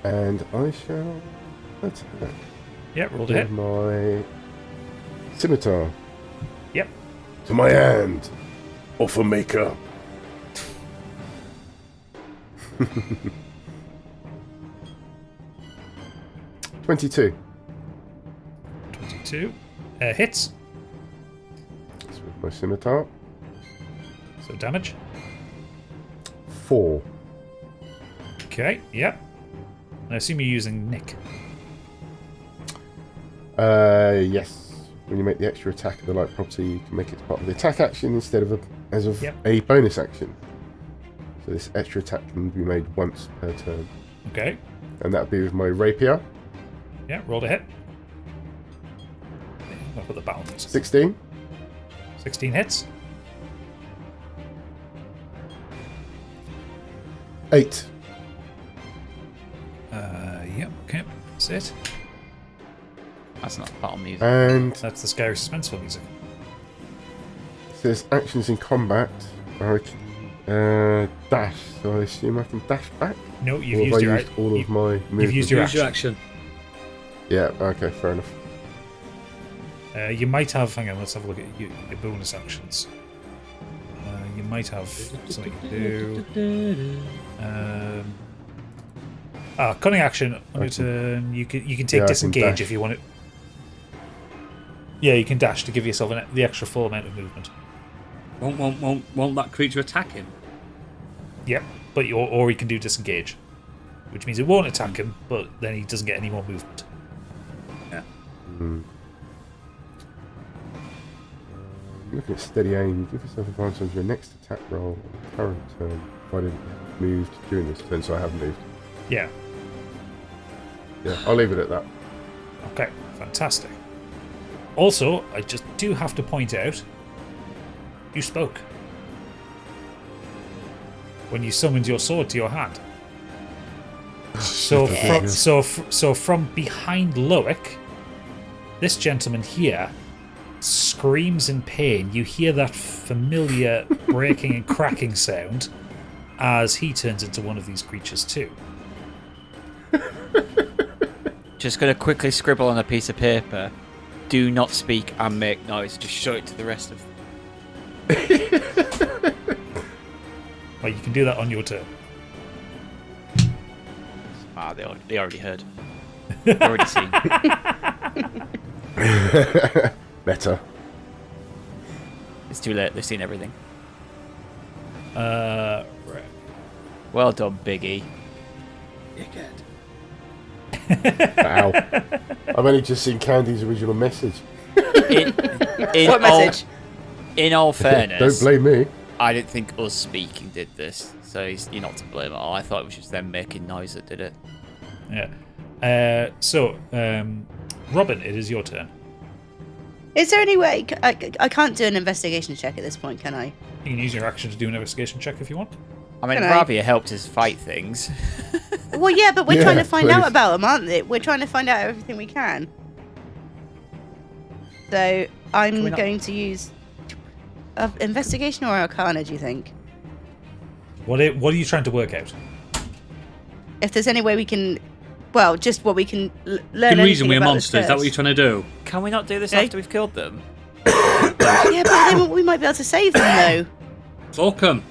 And I shall attack Yeah, roll to hit. with my scimitar Yep. to my hand. Offer maker. $22. 22. Hits. That's with my scimitar. So damage. 4. Okay. Yep. I assume you're using Nick. Yes. When you make the extra attack of the light property, you can make it part of the attack action instead of a bonus action. So this extra attack can be made once per turn. Okay. And that would be with my rapier. Yeah. Roll to hit. I'll put the balance. 16. 16 hits. 8. Yep. Okay. That's it. That's not part of music. And That's the scary suspenseful music. it says actions in combat. I can dash. So I assume I can dash back? No, Or you've have used I your used all of my movement? you've used your Use your action. action. Yeah, okay, fair enough. You might have. Hang on. Let's have a look at your bonus actions. You might have something to do. Cunning action on your turn. You can take Yeah, I can disengage dash. if you want it. Yeah, you can dash to give yourself the extra full amount of movement. Won't that creature attack him? Yep, but or he can do disengage, which means it won't attack him, but then he doesn't get any more movement. Yeah. Looking at steady aim, you give yourself advantage on your next attack roll on the current turn, provided you have moved during this turn, so I have moved. Yeah. Yeah, I'll leave it at that. Okay. Fantastic. Also, I just do have to point out, you spoke when you summoned your sword to your hand. So from behind Loic, this gentleman here screams in pain. You hear that familiar breaking and cracking sound as he turns into one of these creatures too. Just gonna quickly scribble on a piece of paper. Do not speak and make noise. Just show it to the rest of. Well, you can do that on your turn. Ah, they already heard. They already seen. Better. It's too late. They've seen everything. Right. Well done, Biggie. Dickhead. Wow. I've only just seen Candy's original message. In What message? In all fairness, Don't blame me. I didn't think us speaking did this, so you're not to blame at all. I thought it was just them making noise that did it. Yeah. Robin, it is your turn. Is there any way I can't do an investigation check at this point, can I? You can use your action to do an investigation check if you want. I mean, You know. Ravia helped us fight things. Well, yeah, but we're Yeah, trying to find please. out about them, aren't we? We're trying to find out everything we can. So I'm we not- going to use investigation or arcana. Do you think? What are you trying to work out? If there's any way we can, well, just what we can learn. The reason anything we're about monsters. this Is that what you're curse. trying to do? Can we not do this Okay. after we've killed them? Yeah, but then we might be able to save them Fuck 'em.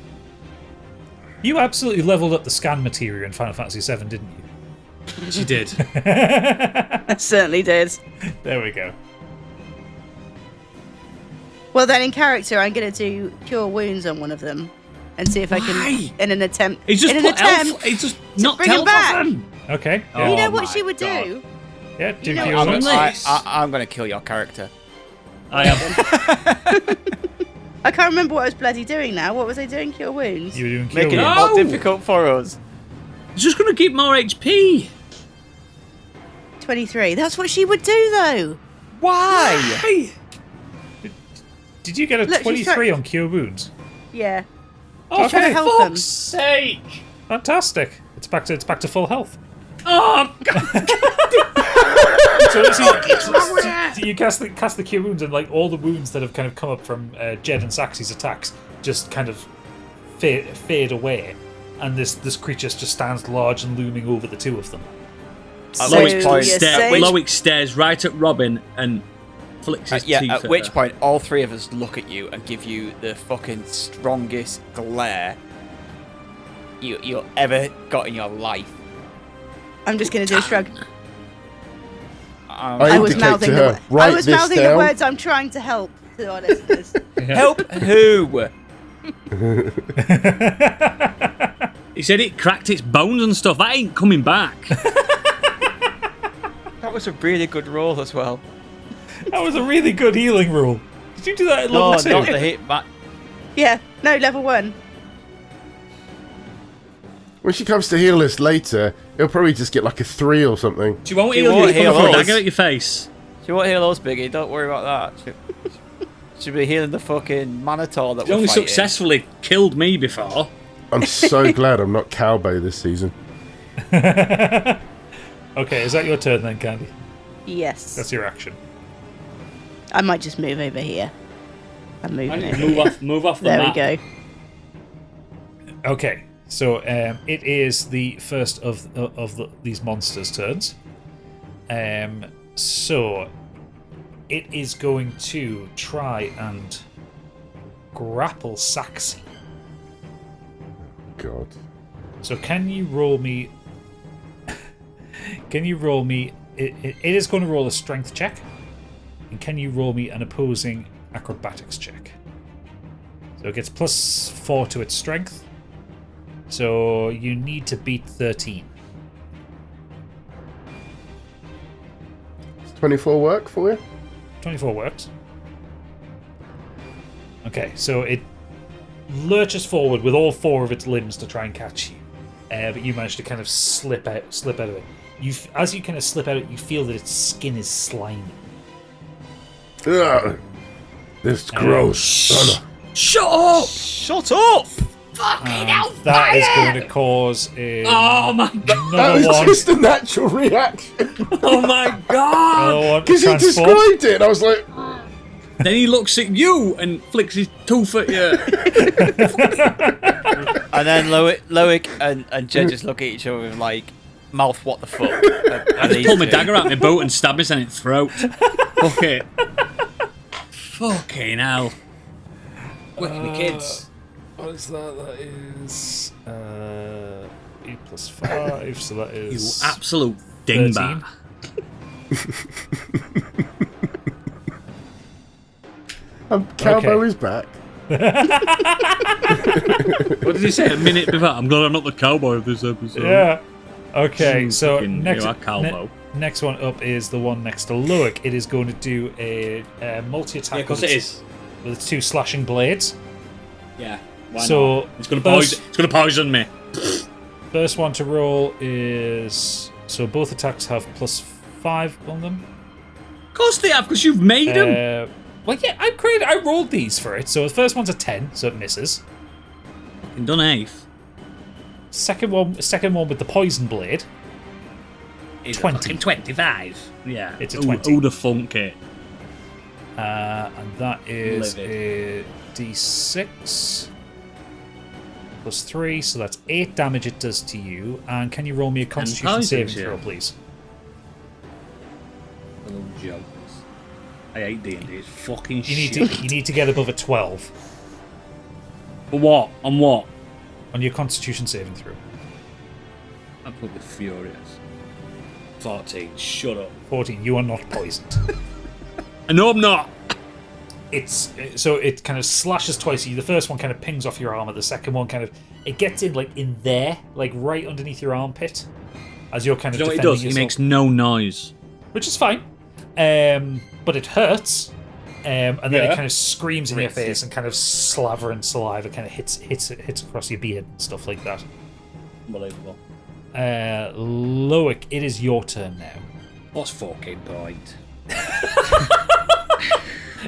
You absolutely leveled up the scan materia in Final Fantasy VII, didn't you? She did. though. I certainly did. There we go. Well, then in character, I'm going to do cure wounds on one of them and see if I Why? can, in an attempt. He's just in an put elf. attempt. He's just not bring 'em elf back. off him. Okay. Oh. You know what my she would God. do? Yeah, do know cure what wounds. Nice. I'm going to kill your character. I am. I can't remember what I was bloody doing now. What was I doing? Cure wounds. You were doing cure Making it wounds. No! more difficult for us. He's just going to keep more HP. 23. That's what she would do, though. Why? Hey. Did you get a Look, she's 23 trying- on cure wounds? Yeah. Oh, trying to for help him. fuck's sake. Fantastic. It's back to full health. Oh, God. So you cast the cure wounds, and like all the wounds that have kind of come up from Jed and Saxy's attacks just kind of fade away, and this creature just stands large and looming over the two of them. At So which point- you're saying- Loic stares right at Robin and flicks his teeth at at which her. point all three of us look at you and give you the fucking strongest glare you'll ever got in your life. I'm just going to do a shrug. Um, I I was indicate mouthing to the her, wo- I "Write was this mouthing the down." words I'm trying to help to our listeners. help who? He said it cracked its bones and stuff. That ain't coming back. That was a really good roll as well. That was a really good healing rule. Did you do that at No, level 2? not the hit back. Yeah, no, level 1. When she comes to heal us later, it'll probably just get like a 3 or something. She won't She heal won't you. heal Put a us. dagger at your face. She won't heal us, Biggie. Don't worry about that. She'll be healing the fucking Minotaur that She we're only fighting. successfully killed me before. I'm so glad I'm not cowboy this season. Okay, is that your turn then, Candy? Yes. That's your action. I might just move over here. I'm moving over Move here. move off the There map. we go. Okay, so it is the first of these monsters' turns. So it is going to try and grapple Saxy. God. So can you roll me? Can you roll me? It is going to roll a strength check, and can you roll me an opposing acrobatics check? So it gets +4 to its strength. So you need to beat 13. Does 24 work for you? 24 works. Okay, so it lurches forward with all 4 of its limbs to try and catch you, but you manage to kind of slip out of it. As you kind of slip out, you feel that its skin is slimy. Ugh. This is gross. Oh, no. Shut up! Shut up! That is going to cause Oh my god! That another was one. just a natural reaction. Oh my god! Another one to Because he transform. described it, and I was like, Then he looks at you and flicks his tooth at you. And then Loic and Jed just look at each other with like, mouth what the fuck. I just pull my dagger out my boot and stab his in its throat. Fuck it. Fucking hell. Working the kids. What is that? That is 8 + 5, so that You is absolute 13. dingbat. Cowboy Okay. is back. What did he say a minute before? I'm glad I'm not the cowboy of this episode. Yeah. Okay, so Fucking next you are Calvo. next one up is the one next to Loic. It is going to do a multi-attack Yeah, of course it is. with its 2 slashing blades. Yeah. Why So, not? It's gonna poison. It's gonna poison me. First one to roll is... So both attacks have +5 on them. Of course they have, because you've made them. Well, yeah, I rolled these for it. So the first one's a 10, so it misses. Fucking done eighth. Second one with the poison blade. It's 20. fucking 25. Yeah. It's a 20. Who'd have thunk it? And that is Livid. a d6 plus 3, so that's 8 damage it does to you. And can you roll me a Constitution poison saving shield. throw, please? Little jokes. I hate D&D. It's fucking You shit. need to get above a 12 For what? On what? on your Constitution saving throw. I'm probably furious. 14. Shut up. 14. You are not poisoned. I know I'm not. So it kind of slashes twice at you. The first one kind of pings off your armor. The second one kind of it gets in like in there, like right underneath your armpit, as you're kind of You know what he defending does? He yourself, makes no noise. which is fine. But it hurts. And then it Yeah. kind of screams in your Grits face you. and kind of slavering saliva kind of hits across your beard and stuff like that. Unbelievable. Loic, it is your turn now. What's fucking point?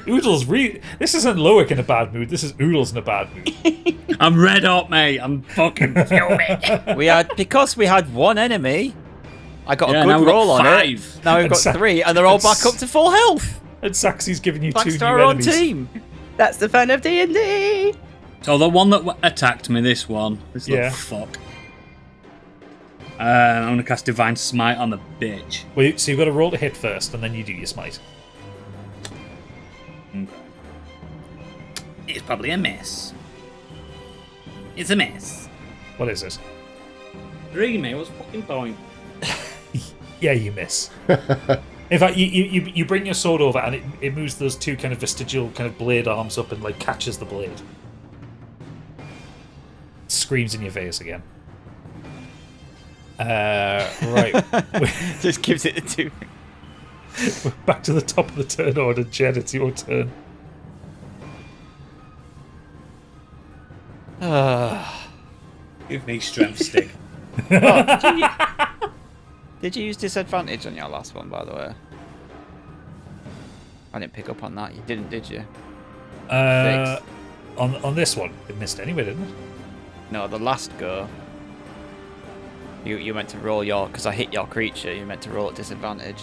Oodles, this isn't Loic in a bad mood. This is Oodles in a bad mood. I'm red hot, mate. I'm fucking fuming. Because we had one enemy. I got Yeah, a now good we've got roll on 5. it. Now we've got And 3, and they're all back up to full health. And Saxy's giving you Thanks two to new our own enemies. team. That's the fun of D&D. So the one that attacked me, this little Yeah. fuck. I'm gonna cast Divine Smite on the bitch. Well, so you've got to roll to hit first, and then you do your smite. Okay. It's probably a miss. It's a miss. What is it? 3, mate. What's the fucking point? Yeah, you miss. In fact, you bring your sword over, and it moves those two kind of vestigial kind of blade arms up and like catches the blade. Screams in your face again. Right. Just gives it a 2. We're back to the top of the turn order. Jed, it's your turn. Give me strength stick. Did you use disadvantage on your last one, by the way? I didn't pick up on that. You didn't, did you? On this one, it missed anyway, didn't it? No, the last go. You meant to roll your... Because I hit your creature, you meant to roll at disadvantage.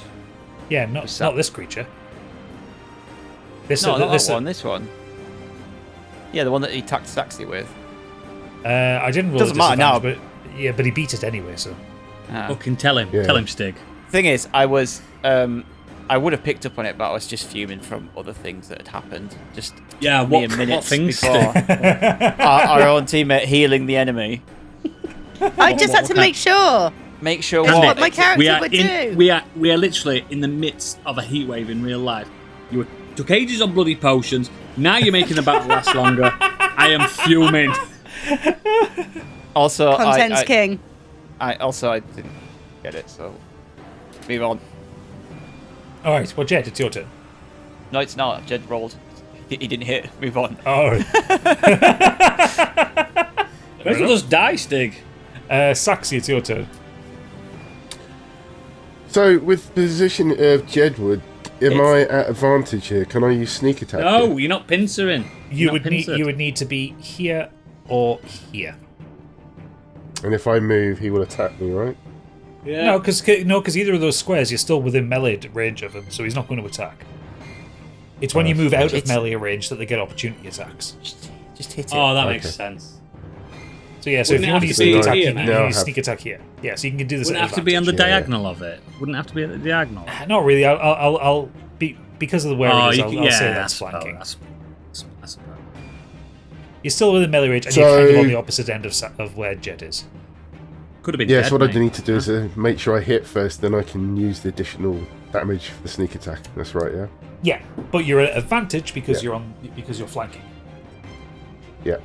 Yeah, not this creature. This No, not this that one, this one. Yeah, the one that he attacked Saxy with. I didn't roll Doesn't a matter now. disadvantage, but he beat it anyway, so... Ah. Fucking tell him. Yeah. Tell him, Stig. Thing is, I was... I would have picked up on it, but I was just fuming from other things that had happened. Just Yeah, mere what minutes things? before our own teammate healing the enemy. I just had to make sure. Make sure That's what? what my character would do. We are literally in the midst of a heat wave in real life. You took ages on bloody potions. Now you're making the battle last longer. I am fuming. Also, Content's king. I didn't get it, so move on. All right, well, Jed, it's your turn. No, it's not. Jed rolled. He didn't hit. Move on. Oh, Where's all those dice, Stig? Saxy, it's your turn. So, with the position of Jedward, am I at advantage here? Can I use sneak attack? No, here? you're not pincering. You would need to be here or here. And if I move, he will attack me, right? Yeah. No, because either of those squares, you're still within melee range of him, so he's not going to attack. It's when you move out of melee range that they get opportunity attacks. Just hit it. Oh, that makes sense. So yeah, so if Wouldn't you it want to have use to be sneak attack, here, you mate? can No, use I have- sneak attack here. Yeah, so you can do this. Wouldn't at it have to be on the advantage. diagonal of it? Wouldn't it have to be at the diagonal? Not really. I'll be because of the where it is. I'll say that's I flanking. suppose. You're still within melee range, and So- you're kind of on the opposite end of where Jed is. Could have been. Yeah, dead, so what I mate. need to do is make sure I hit first, then I can use the additional damage for the sneak attack. That's right, yeah? Yeah, but you're at advantage because Yeah. you're flanking. Yeah.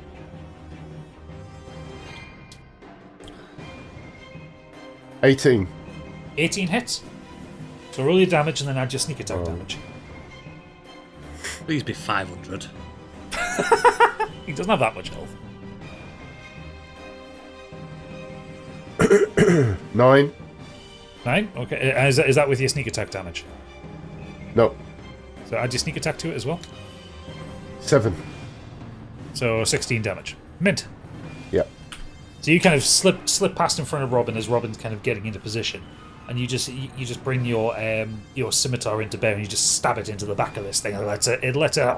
$18. 18 hits. So roll your damage and then add your sneak attack Oh. damage. Please be 500. He doesn't have that much health. 9. 9? Okay. Is that with your sneak attack damage? No. So add your sneak attack to it as well. 7. So 16 damage. Mint. Yeah. So you kind of slip past in front of Robin as Robin's kind of getting into position, and you just bring your scimitar into bear and you just stab it into the back of this thing, and it lets a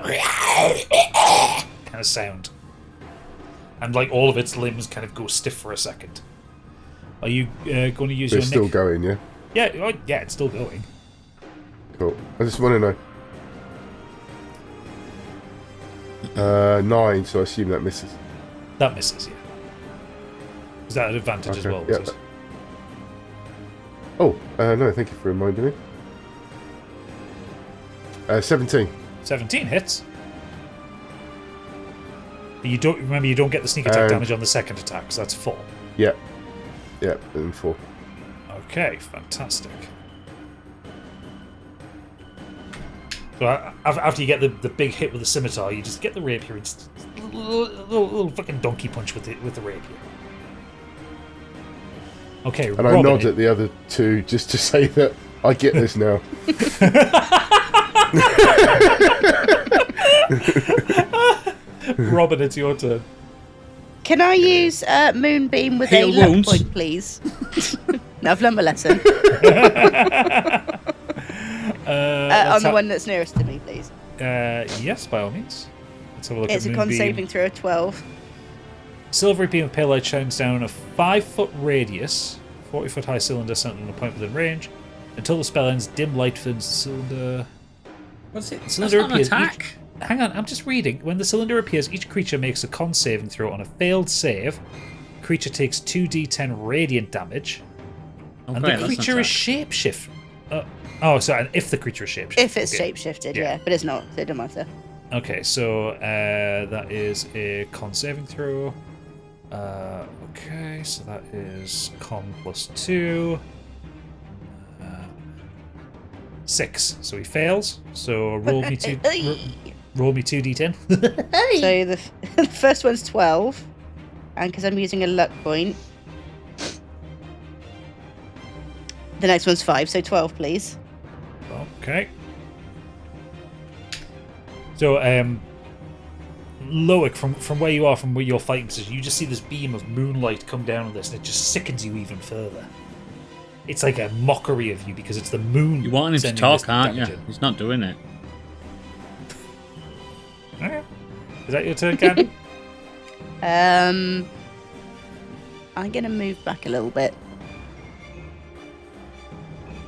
kind of sound, and like all of its limbs kind of go stiff for a second. Are you going to use your? It's still going, yeah. Yeah, yeah, it's still going. Cool. I just want to know. 9, so I assume that misses. That misses, yeah. Is that an advantage as well? Yeah. Oh, no, thank you for reminding me. 17. 17 hits. But you don't get the sneak attack damage on the second attack, so that's 4. Yeah. Yeah, and 4. Okay, fantastic. So after you get the big hit with the scimitar, you just get the rapier and just little fucking donkey punch with the rapier. Okay, and I nod at the other two just to say that I get this now. Robin, it's your turn. Can I use Moonbeam with Heal a luck wounds. point, please? No, I've learned my lesson. On the one that's nearest to me, please. Yes, by all means. Let's have a look It's at a con Moonbeam. saving throw of 12. Silvery beam of pale light shines down on a 5-foot radius, 40-foot high cylinder centered on a point within range. Until the spell ends, dim light fills the cylinder. What's it? That's Cylinder not an appears attack. Hang on, I'm just reading. When the cylinder appears, each creature makes a con saving throw. On a failed save, creature takes 2d10 radiant damage. Oh, And great, the that's an creature is attack. shapeshift. Sorry, and if the creature is shapeshifted. If it's okay. shapeshifted, Yeah. yeah, but it's not, so it doesn't matter. Okay, so that is a con saving throw. Okay, so that is con plus 2. 6. So he fails. So roll me 2d10. So the first one's 12, and because I'm using a luck point, the next one's 5, so 12, please. Okay. So, Loic, from where you are, from where you're fighting position, you just see this beam of moonlight come down on this, and it just sickens you even further. It's like a mockery of you because it's the moon. You want him to sending talk, this aren't you? damage in. He's not doing it. Okay. Is that your turn, Candy? I'm gonna move back a little bit.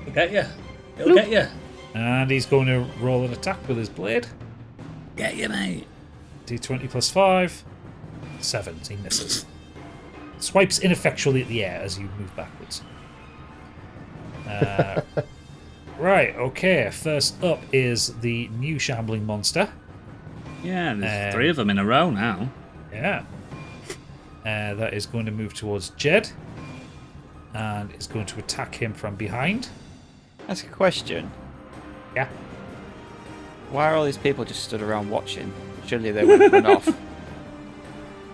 It'll get you. It'll get you. And he's going to roll an attack with his blade. Get you, mate. D20 plus 5. 7. He misses. Swipes ineffectually at the air as you move backwards. Right, okay. First up is the new shambling monster. Yeah, there's 3 of them in a row now. Yeah. That is going to move towards Jed. And is going to attack him from behind. Ask a question. Yeah. Why are all these people just stood around watching? Surely they would run off.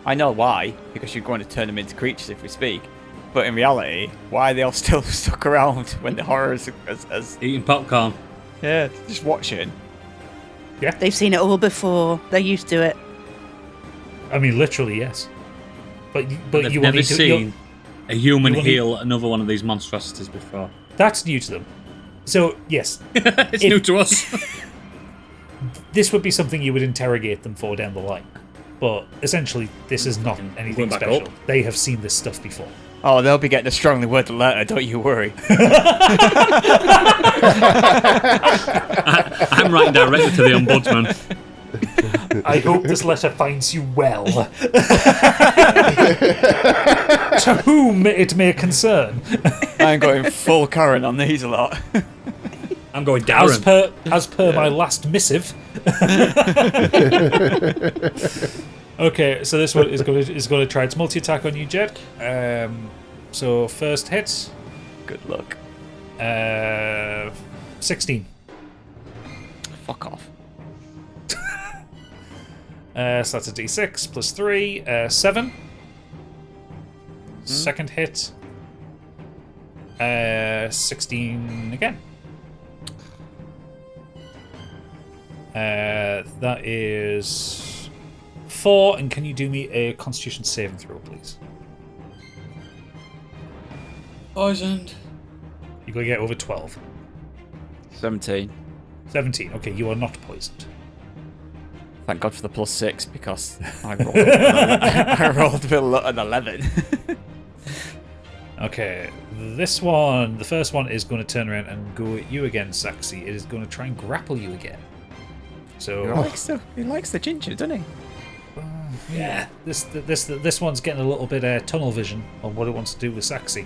I know why, because you're going to turn them into creatures if we speak. But in reality, why are they all still stuck around when the horrors as Eating popcorn. yeah, just watching? They've seen it all before. They're used to it. I mean, literally, yes. But They've you will never need to... seen a human you will need- heal another one of these monstrosities before. That's new to them. So, yes. It's new to us. This would be something you would interrogate them for down the line. But essentially, this is not anything Going back special. up. They have seen this stuff before. Oh, they'll be getting a strongly worded letter, don't you worry. I'm writing directly to the ombudsman. I hope this letter finds you well. To whom it may concern. I'm going full Karen on these a lot. I'm going As Darren. per my last missive. Okay, so this one is going to try its multi-attack on you, Jed. So first hit, Good luck. 16. Fuck off. So that's a d6 plus 3, 7. Second hit, 16 again. That is 4, and can you do me a Constitution saving throw, please? Poisoned. You're going to get over 12. 17. 17. Okay, you are not poisoned. Thank God for the +6 because I rolled an 11. Okay, this one, the first one is going to turn around and go at you again, Saxy. It is going to try and grapple you again. So He likes the ginger, doesn't he? yeah, this one's getting a little bit tunnel vision on what it wants to do with Saxy.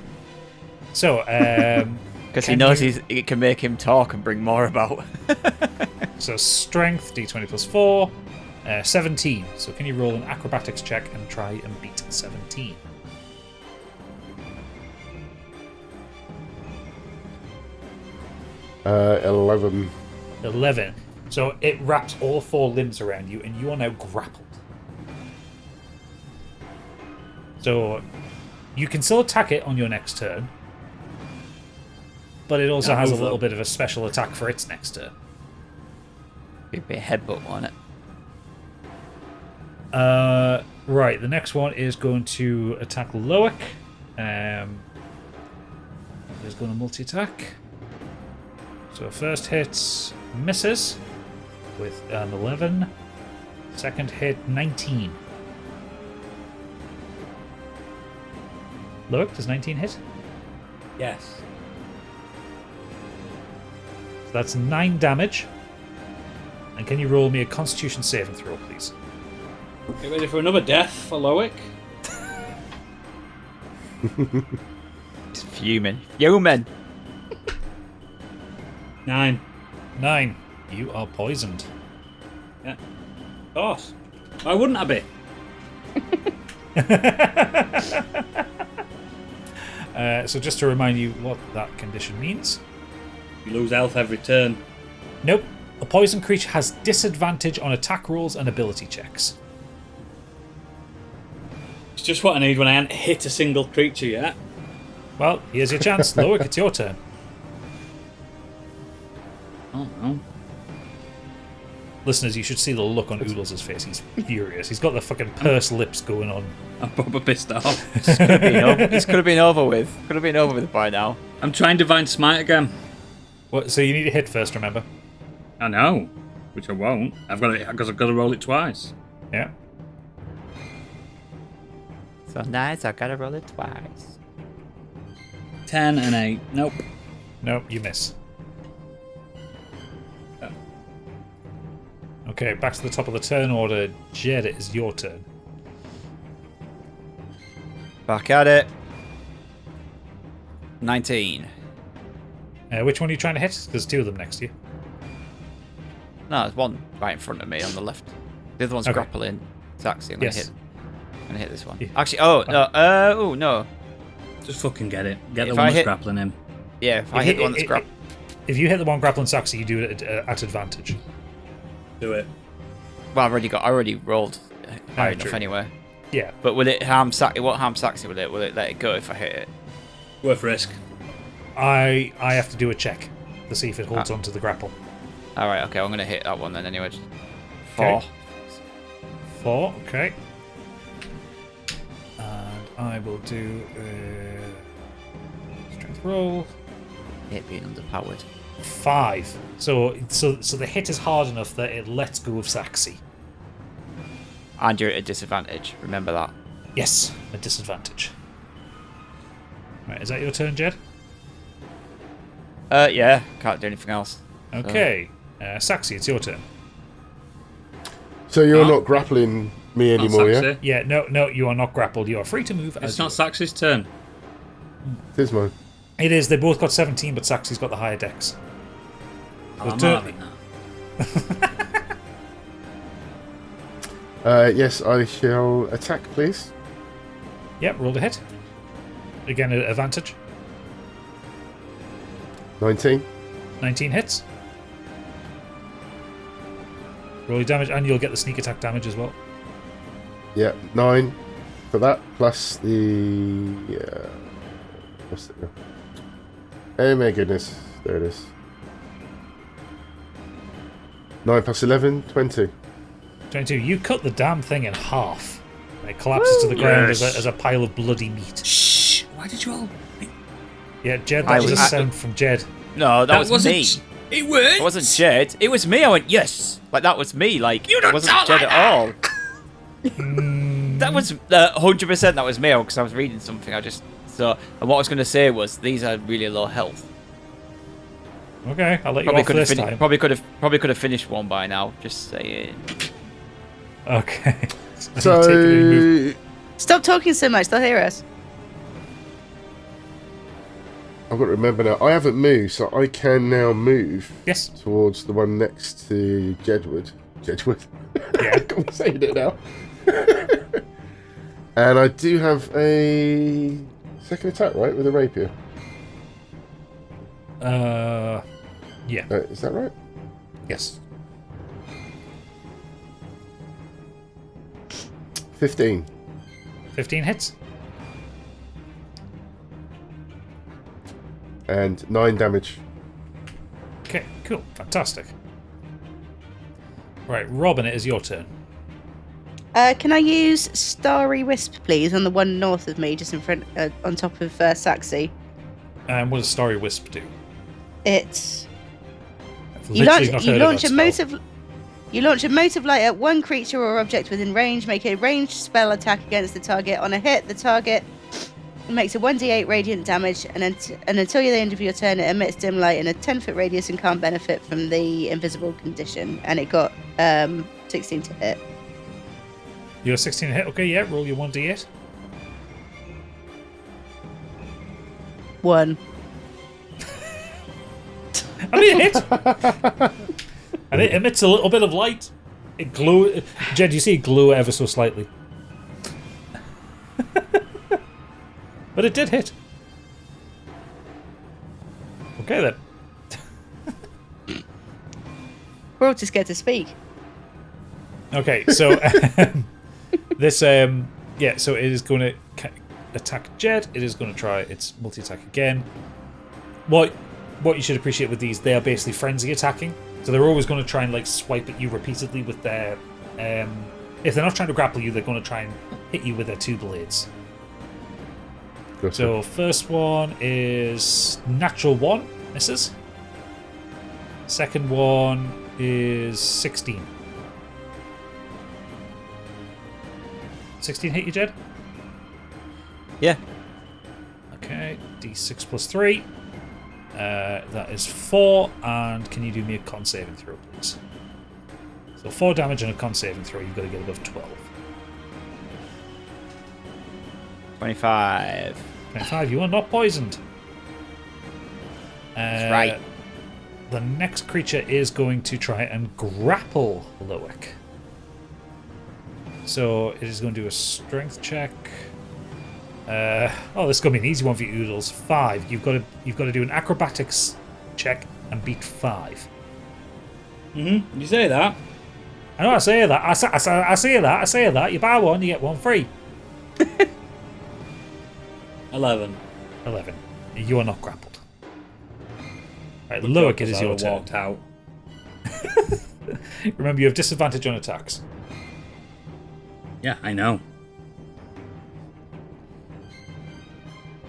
So, because he knows it can make him talk and bring more about. So strength, d20 plus 4, 17. So can you roll an acrobatics check and try and beat 17? Uh, 11. 11. So it wraps all 4 limbs around you, and you are now grappled. So you can still attack it on your next turn, but it also has a little bit of a special attack for its next turn. Big bit of headbutt on it. Right, the next one is going to attack Loic. It's going to multi-attack. So first hit misses with an 11. Second hit, 19. Loic, does 19 hit? Yes. So that's 9 damage. And can you roll me a Constitution saving throw, please? Get ready for another death for Loic. It's fuming. Fuming! 9. 9. You are poisoned. Yeah. Of course. Why wouldn't I be? So just to remind you what that condition means. You lose health every turn. Nope. A poison creature has disadvantage on attack rolls and ability checks. It's just what I need when I haven't hit a single creature yet. Well, here's your chance. Loic, it's your turn. Oh no. Listeners, you should see the look on Oodles' face. He's furious. He's got the fucking pursed lips going on. I'm probably pissed off. This could have been over with. Could have been over with by now. I'm trying Divine Smite again. What? So you need to hit first, remember? I know, which I won't. I've got to roll it twice. Yeah. So nice, I gotta roll it twice. 10 and 8. Nope. Nope, you miss. Okay, back to the top of the turn order. Jed, it is your turn. Back at it. 19. Which one are you trying to hit? There's 2 of them next to you. No, there's one right in front of me on the left. The other one's Okay. grappling. Taxi. I'm gonna hit this one. Yeah. Actually, no. No. Just fucking get it. Get If the I one that's hit- grappling him. Yeah, if I hit the one that's grappling. If you hit the one grappling Saxy, you do it at advantage. Do it. Well, I already rolled high enough true. anyway. Yeah. But will it harm Saxy? It won't harm Saxy, will it? Will it let it go if I hit it? Worth risk. I have to do a check to see if it holds onto the grapple. Alright, okay, I'm gonna hit that one then anyway. 4. Okay. 4, okay. And I will do a strength roll. It being underpowered. 5. So the hit is hard enough that it lets go of Saxy. And you're at a disadvantage, remember that. Yes, a disadvantage. Right, is that your turn, Jed? Yeah, can't do anything else. Okay. Saxy, it's your turn. So you're not grappling me Not anymore, yeah? Saxy. Yeah, no, you are not grappled. You are free to move. It's not Saxy's turn. It is mine. It is. They both got 17, but Saxy's got the higher dex. I'm turn- not having that. Yes, I shall attack, please. Yep, roll the hit. Again, an advantage. 19. 19 hits. Roll your damage, and you'll get the sneak attack damage as well. Yeah, 9 for that, plus the... what's it? Oh my goodness, there it is. 9 plus 11, 20. 22. You cut the damn thing in half. And it collapses to the ground as a pile of bloody meat. Shh! Why did you all... Yeah, Jed, that was a sound from Jed. No, that was me. It worked. It wasn't Jed. It was me. I went, yes. Like, that was me. Like, You it don't wasn't talk Jed like at all. That was 100% that was me, because I was reading something. And what I was going to say was, these are really low health. Okay, I'll let you off this time. Probably could have finished one by now. Just saying. Okay. So Stop talking so much. They'll hear us. I've got to remember now. I haven't moved, so I can now move. Yes. Towards the one next to Jedward. Yeah. I'm saying it now. And I do have a second attack, right, with a rapier. Yeah. Is that right? Yes. 15. 15 hits. And 9 damage. Okay, cool. Fantastic. Right, Robin, it is your turn. Can I use Starry Wisp, please, on the one north of me, just in front, on top of Saxy? What does Starry Wisp do? It's I've you literally launch, not you heard launch of a that spell. mote of you launch a mote of light at one creature or object within range. Make a ranged spell attack against the target. On a hit, the target makes a 1d8 radiant damage, and until the end of your turn, it emits dim light in a 10-foot radius and can't benefit from the invisible condition. And it got 16 to hit. You're 16 to hit. Okay, yeah. Roll your 1d8. 1. I mean, it hit. And it emits a little bit of light. It glow. Jed, you see it glow ever so slightly. But it did hit. Okay then. We're all too scared to speak. Okay, so this yeah, so it is going to attack Jed. It is going to try its multi-attack again. What you should appreciate with these, they are basically frenzy attacking. So they're always going to try and like swipe at you repeatedly with their if they're not trying to grapple you, they're going to try and hit you with their two blades. Gotcha. So first one is natural 1, misses. Second one is 16. 16 hit you, Jed? Yeah. Okay, d6 plus 3. That is 4, and can you do me a con saving throw, please? So 4 damage and a con saving throw, you've got to get above 12. 25. 25, you are not poisoned. That's right. The next creature is going to try and grapple Loic. So it is going to do a strength check. This is going to be an easy one for you, Oodles. 5. You've got to do an acrobatics check and beat 5. You say that. I know I say that. I say that. You buy one, you get one free. 11. 11. You are not grappled. Right, Loic, it is your turn. Walked out. Remember, you have disadvantage on attacks. Yeah, I know.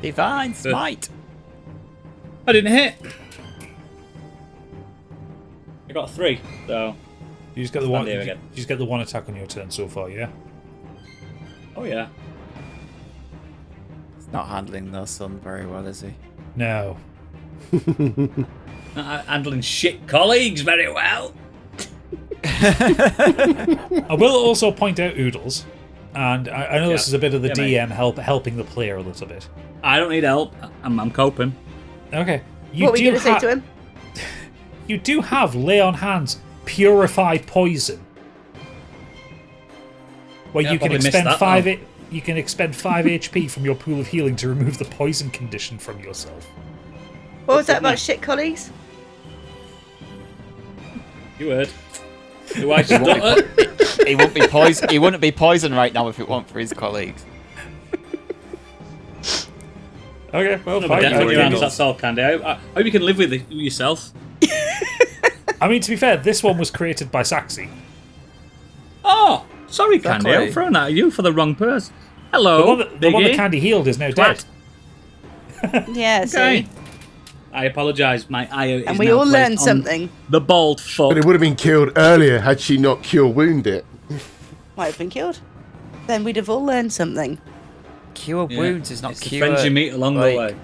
Divine Smite. I didn't hit. I got 3, so. You just get the one. there You again. just get the one attack on your turn so far, yeah. Oh yeah. He's not handling the sun very well, is he? No. Handling shit colleagues very well. I will also point out Oodles, and I know this is a bit of the Yeah, DM helping the player a little bit. I don't need help. I'm coping. Okay. What were you going to say to him? You do have lay on hands, purify poison, where Yeah, you can probably missed expend that, 5. though. You can expend 5 HP from your pool of healing to remove the poison condition from yourself. What was that about shit colleagues? You heard. Your wife's daughter. He wouldn't be poison. He wouldn't be poisoned right now if it weren't for his colleagues. Okay, well, No, fine. definitely Okay. your hands, that's all, Candy. I hope you can live with it yourself. I mean, to be fair, this one was created by Saxy. Oh, sorry, Candy. Exactly. I'm throwing that at you for the wrong person. Hello, The one that Biggie. Candy healed is now Twat. Yeah, see? Okay. I apologise. My eye is And we now all placed learned on something. The bald fuck. But it would have been killed earlier had she not cure wound it. Might have been killed. Then we'd have all learned something. Cure Yeah. wounds is not It's the cure. friends you meet along the way.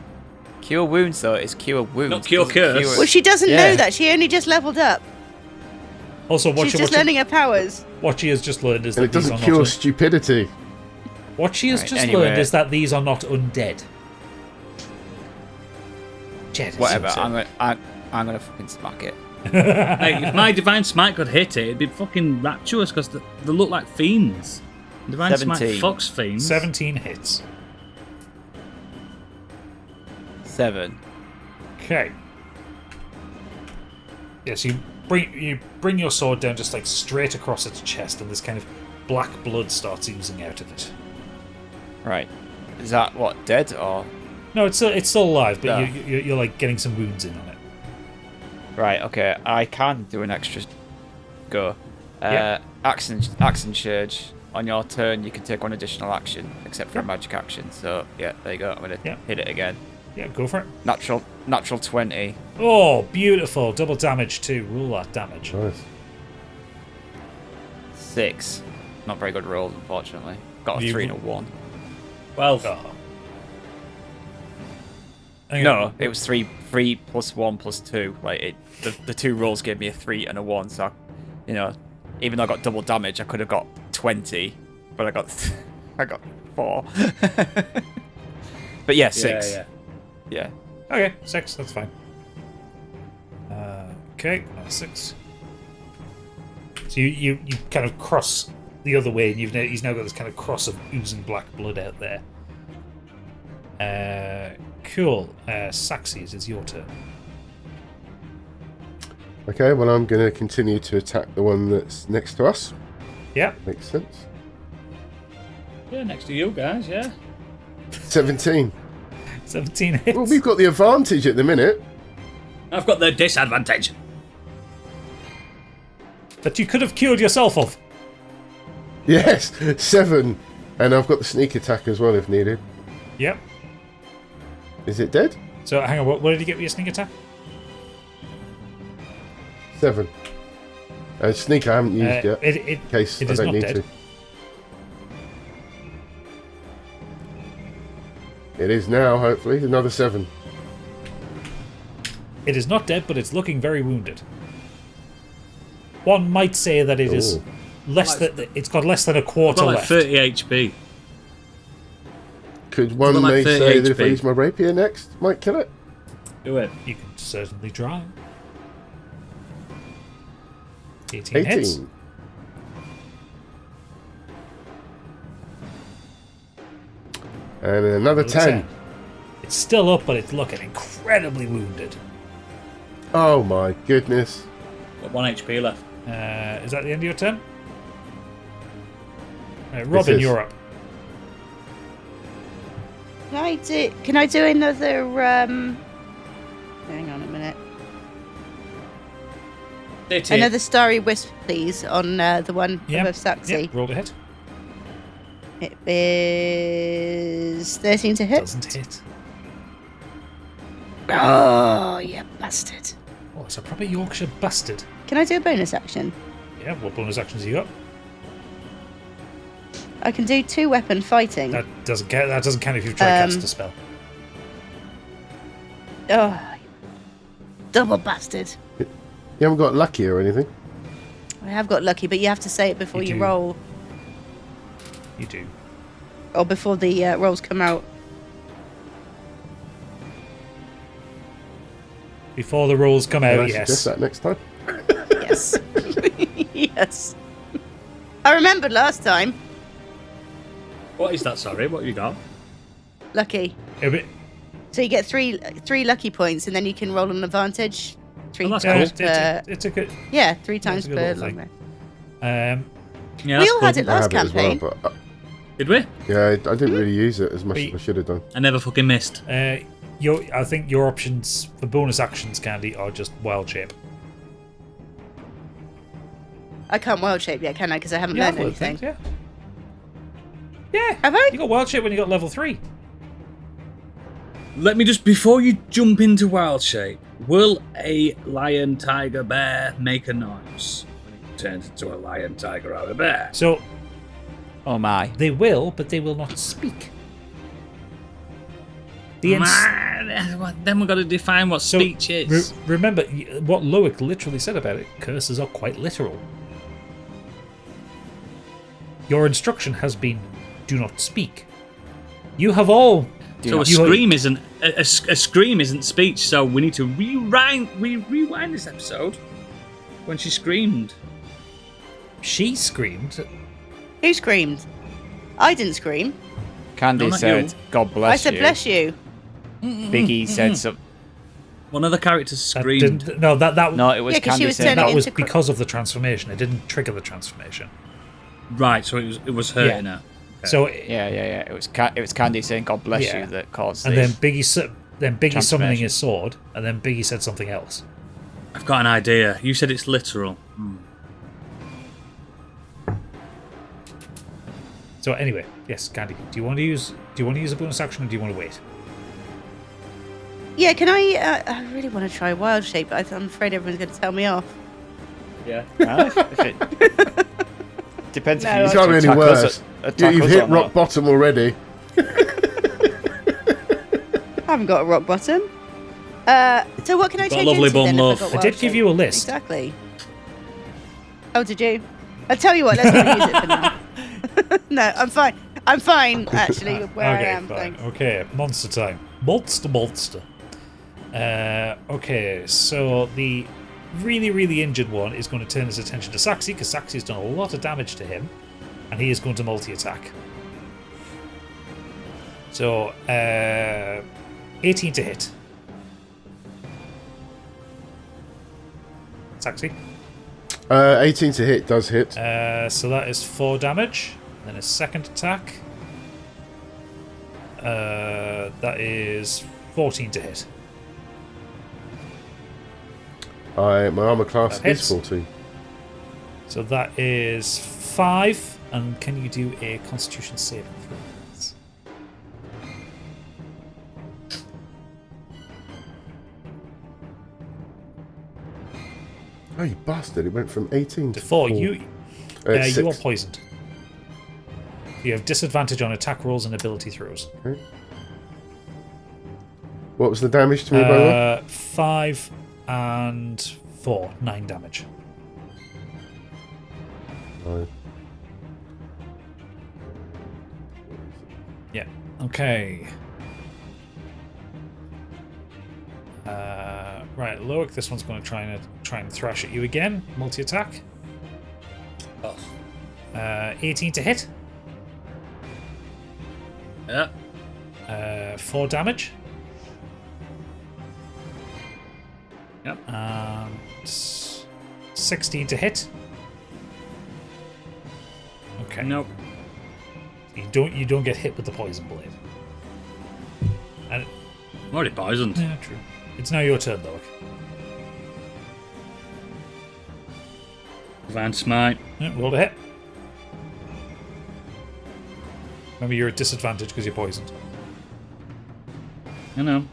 Cure wounds though is cure wounds. Not cure Doesn't curse. Well, she doesn't Yeah. know that. She only just leveled up. Also, She's just learning her powers. what she has just learned is And that it these doesn't are cure not. stupidity. What she has Right, just anyway. learned is that these are not undead. Jed, it's Whatever. your turn. I'm gonna fucking smack it. Hey, if my divine smite could hit it, it'd be fucking rapturous because they look like fiends. Divine smite 17. fucks fiends. 17 hits. 7. Okay. Yes, you bring your sword down just like straight across its chest, and this kind of black blood starts oozing out of it. Right. Is that what, dead or? No, it's still alive, but No. you're like getting some wounds in on it. Right. Okay. I can do an extra go. Yeah. Action surge. On your turn, you can take one additional action, except for a magic action. So yeah, there you go. I'm gonna Yeah. hit it again. Yeah, go for it. Natural 20. Oh, beautiful. Double damage too. Rule that damage. Nice. 6. Not very good rolls, unfortunately. Got a You- 3 and a 1. 12. Oh. Hang No, on. it was 3 plus 1 plus 2. Like the two rolls gave me a 3 and a 1. So, even though I got double damage, I could have got 20, but I got 4. But yeah, 6. Yeah. Yeah. Okay, 6. That's fine. Okay, that's 6. So you kind of cross the other way, and he's now got this kind of cross of oozing black blood out there. Cool. Saxes, it's your turn. Okay, well, I'm going to continue to attack the one that's next to us. Yeah. Makes sense. Yeah, next to you guys, yeah. 17. 17 hits. Well, we've got the advantage at the minute. I've got the disadvantage. That you could have cured yourself of. Yes, 7. And I've got the sneak attack as well if needed. Yep. Is it dead? So hang on, what did you get with your sneak attack? 7. Sneak I haven't used yet, It in case it I is don't not need dead. to. It is now, hopefully. Another 7. It is not dead, but it's looking very wounded. One might say that it is Ooh. less than it's got less than a quarter I've got like left. 30 HP. Could one got like may 30 say that if I HP. use my rapier next, might kill it? Do it. You can certainly try. 18 hits. 18. And another 10. It's still up, but it's looking incredibly wounded. Oh my goodness. Got 1 HP left. Is that the end of your turn? Robin, is. you're up. Can I do another hang on a minute. Another starry wisp, please, on the one above Saxy. Yeah, roll to hit. It is 13 to hit. Doesn't hit. Oh, you bastard. Oh, it's a proper Yorkshire bastard. Can I do a bonus action? Yeah, what bonus actions you got? I can do 2 weapon fighting. That doesn't count. That doesn't count if you've tried to cast a spell. Oh, double bastard. You haven't got lucky or anything? I have got lucky, but you have to say it before You you do. roll, You do. or before the rolls come out. Before the rolls come Can out, I suggest yes. that next time? Yes. Yes. I remembered last time. What is that, sorry? What have you got? Lucky. It'll be- So you get three lucky points, and then you can roll an advantage. 3 Oh, that's times cool. it's a good. yeah, 3 times a good per little long thing. rest. Yeah, We that's all cool. had it I last have it as well, campaign. but Did we? yeah, I didn't really use it as much But as I should have done. I never fucking missed. I think your options for bonus actions, Candy, are just wild shape. I can't wild shape yet, can I? Because I haven't Yeah, learned I've anything. things, yeah. Yeah. Have I? You got wild shape when you got level 3. Let me just, before you jump into wild shape, will a lion, tiger, bear make a noise when it turns into a lion, tiger, or a bear? So Oh my. they will, but they will not speak. Then we've got to define what So, speech is. remember what Loic literally said about it. Curses are quite literal. Your instruction has been, do not speak. You have all... So a scream isn't a scream isn't speech. So we need to rewind this episode when she screamed. She screamed. Who screamed? I didn't scream. Candy No, not said, you. God bless you. I said bless you. Biggie said something. One of the characters That screamed. didn't, no, that No, it was Yeah, 'cause she Candy was said. turning that was into cr- because of the transformation. It didn't trigger the transformation. Right, so it was hurting her. Okay. So Yeah. It was Candy saying, God bless Yeah. you, that caused and this. then Biggie summoning Transformation. his sword, and then Biggie said something else. I've got an idea. You said it's literal. So anyway, yes, Candy, do you want to use a bonus action, or do you want to wait? Yeah, can I really want to try wild shape, but I'm afraid everyone's going to tell me off. Yeah. If it depends No, if you It use can't be to any attack worse. us- attack You've us hit or rock not. bottom already. I haven't got a rock bottom. So what can I Got a take lovely into bum, then if love. I've got I wild did give shape? you a list. Exactly. Oh, did you? I'll tell you what, let's not use it for now. No, I'm fine. I'm fine, actually, with where I am. fine. Thanks. Okay, monster time. Monster. Okay, so the really injured one is going to turn his attention to Saxy, because Saxy's done a lot of damage to him, and he is going to multi-attack. So, 18 to hit. Saxy. 18 to hit does hit. So that is 4 damage. Then his second attack. That is 14 to hit. My armor class That is hits. 14. So that is 5. And can you do a Constitution saving throw, please? Oh, you bastard. It went from 18 to 4. 4. You It's you are 6. poisoned. You have disadvantage on attack rolls and ability throws. Okay. What was the damage to me, by the way? 5 and 4. 9 damage. Nine. Yeah. Okay. Right, Loic, this one's going to try and thrash at you again. Multi-attack. 18 to hit. Yeah. 4 damage. Yep. And 16 to hit. Okay. Nope. You don't get hit with the poison blade. And I'm already poisoned. yeah, true. It's now your turn, Loic. Divine Smite. Yeah, roll to hit. Remember, you're at disadvantage because you're poisoned. You know.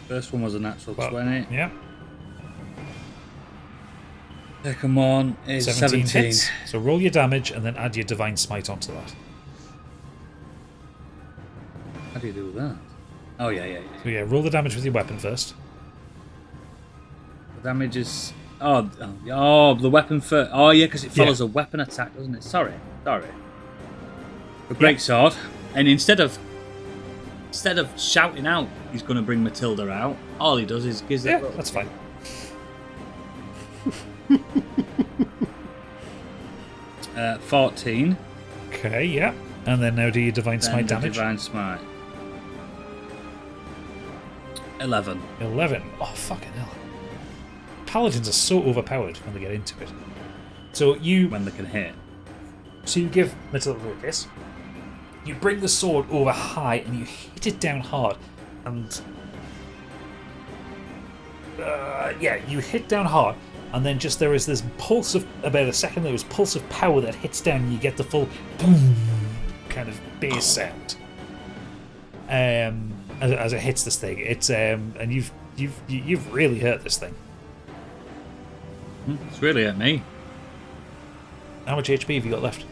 First one was a natural 20. Yeah. Second one is 17. hits. So roll your damage and then add your Divine Smite onto that. How do you do that? Oh, yeah. So yeah, roll the damage with your weapon first. The damage is... Oh, the weapon first. Oh, yeah, because it follows a weapon attack, doesn't it? Sorry. The great sword. And instead of shouting out he's going to bring Matilda out, all he does is gives it... Yeah, that's fine. 14. Okay, yeah. And then now do your Divine Then Smite the damage. Divine Smite. 11. 11. Oh, fucking hell. Paladins are so overpowered when they get into it. So you When they can hit. give Matilda a kiss. You bring the sword over high and you hit it down hard. And you hit down hard. And then just there is this pulse of about a second. There was pulse of power that hits down, and you get the full boom kind of bass sound. as it hits this thing. It's and you've really hurt this thing. It's really at me. How much HP have you got left?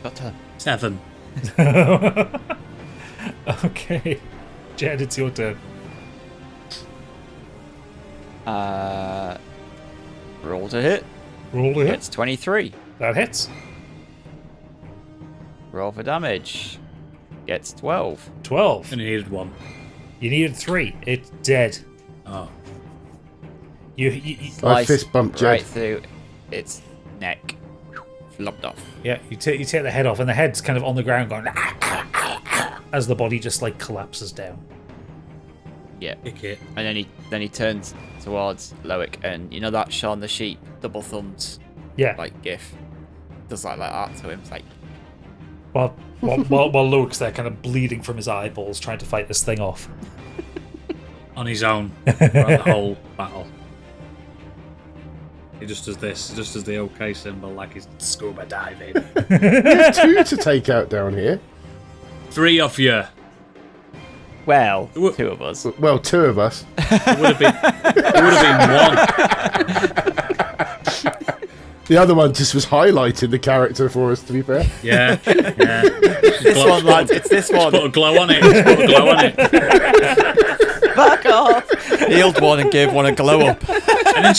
Got to 7. Okay, Jed, it's your turn. Roll to hit. Roll to hit. It's 23. That hits. Roll for damage. Gets 12. 12. And he needed 1. You needed 3. It's dead. Oh. You I fist bumped right Jed. through its neck. Flopped off. yeah, you take the head off, and the head's kind of on the ground going as the body just like collapses down. Yeah. Kick it. And then he turns towards Loic, and you know that Shaun the Sheep double thumbs Yeah. like gif. Does like that to him. It's like While Luke's there, kind of bleeding from his eyeballs, trying to fight this thing off. On his own. Throughout the whole battle. He just does this. He just does the OK symbol like he's scuba diving. There's 2 to take out down here. 3 of you. well, Wha- 2 of us. Well, 2 of us. It would have been 1. The other one just was highlighting the character for us, to be fair. Yeah. This one, lads. It's this one. Put a glow on it. Just put a glow on it. Fuck off. Healed one and gave one a glow up. And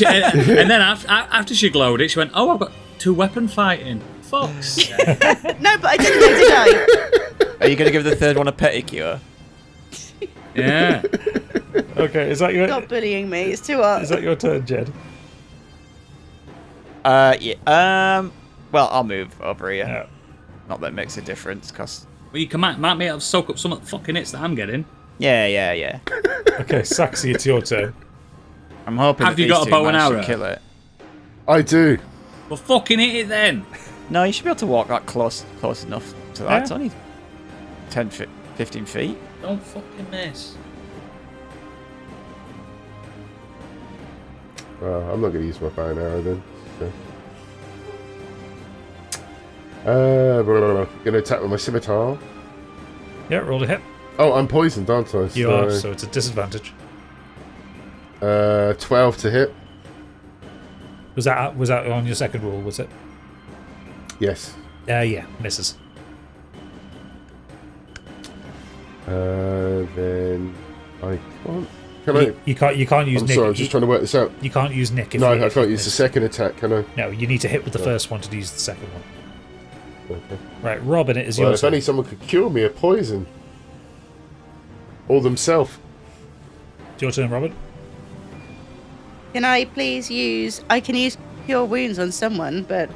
then after she glowed it, she went, "Oh, I've got 2 weapon fighting. Fuck's sake." No, but I didn't, did I? Are you going to give the third one a pedicure? Yeah. Okay, is that your Stop bullying me. It's too hot. is that your turn, Jed? Yeah. Well, I'll move over here. Yeah. Not that it makes a difference, cause. Well, you can might be able to soak up some of the fucking hits that I'm getting. Yeah. Okay, Saxy, it's your turn. I'm hoping. Have that you these got a two bow and manage to arrow? Kill it. I do. Well, fucking hit it then. No, you should be able to walk that close enough to that. Yeah. It's only 10 feet, 15 feet. Don't fucking miss. I'm not going to use my bow and arrow then. Going to attack with my scimitar. Yeah, roll to hit. Oh, I'm poisoned, aren't I? You are, so it's a disadvantage. 12 to hit. Was that on your second roll? Was it? Yes. Yeah, misses. Then I can't. Can I? You can't use I'm Nick. sorry, I'm just trying to work this out. You can't use Nick. If No, you, I if can't you use the miss. second attack, can I? No, you need to hit with the first one to use the second one. Okay. Right, Robin, it is Well, your if turn. only someone could cure me of poison. Or themselves. It's your turn, Robin. Can I please use... I can use Cure Wounds on someone, but...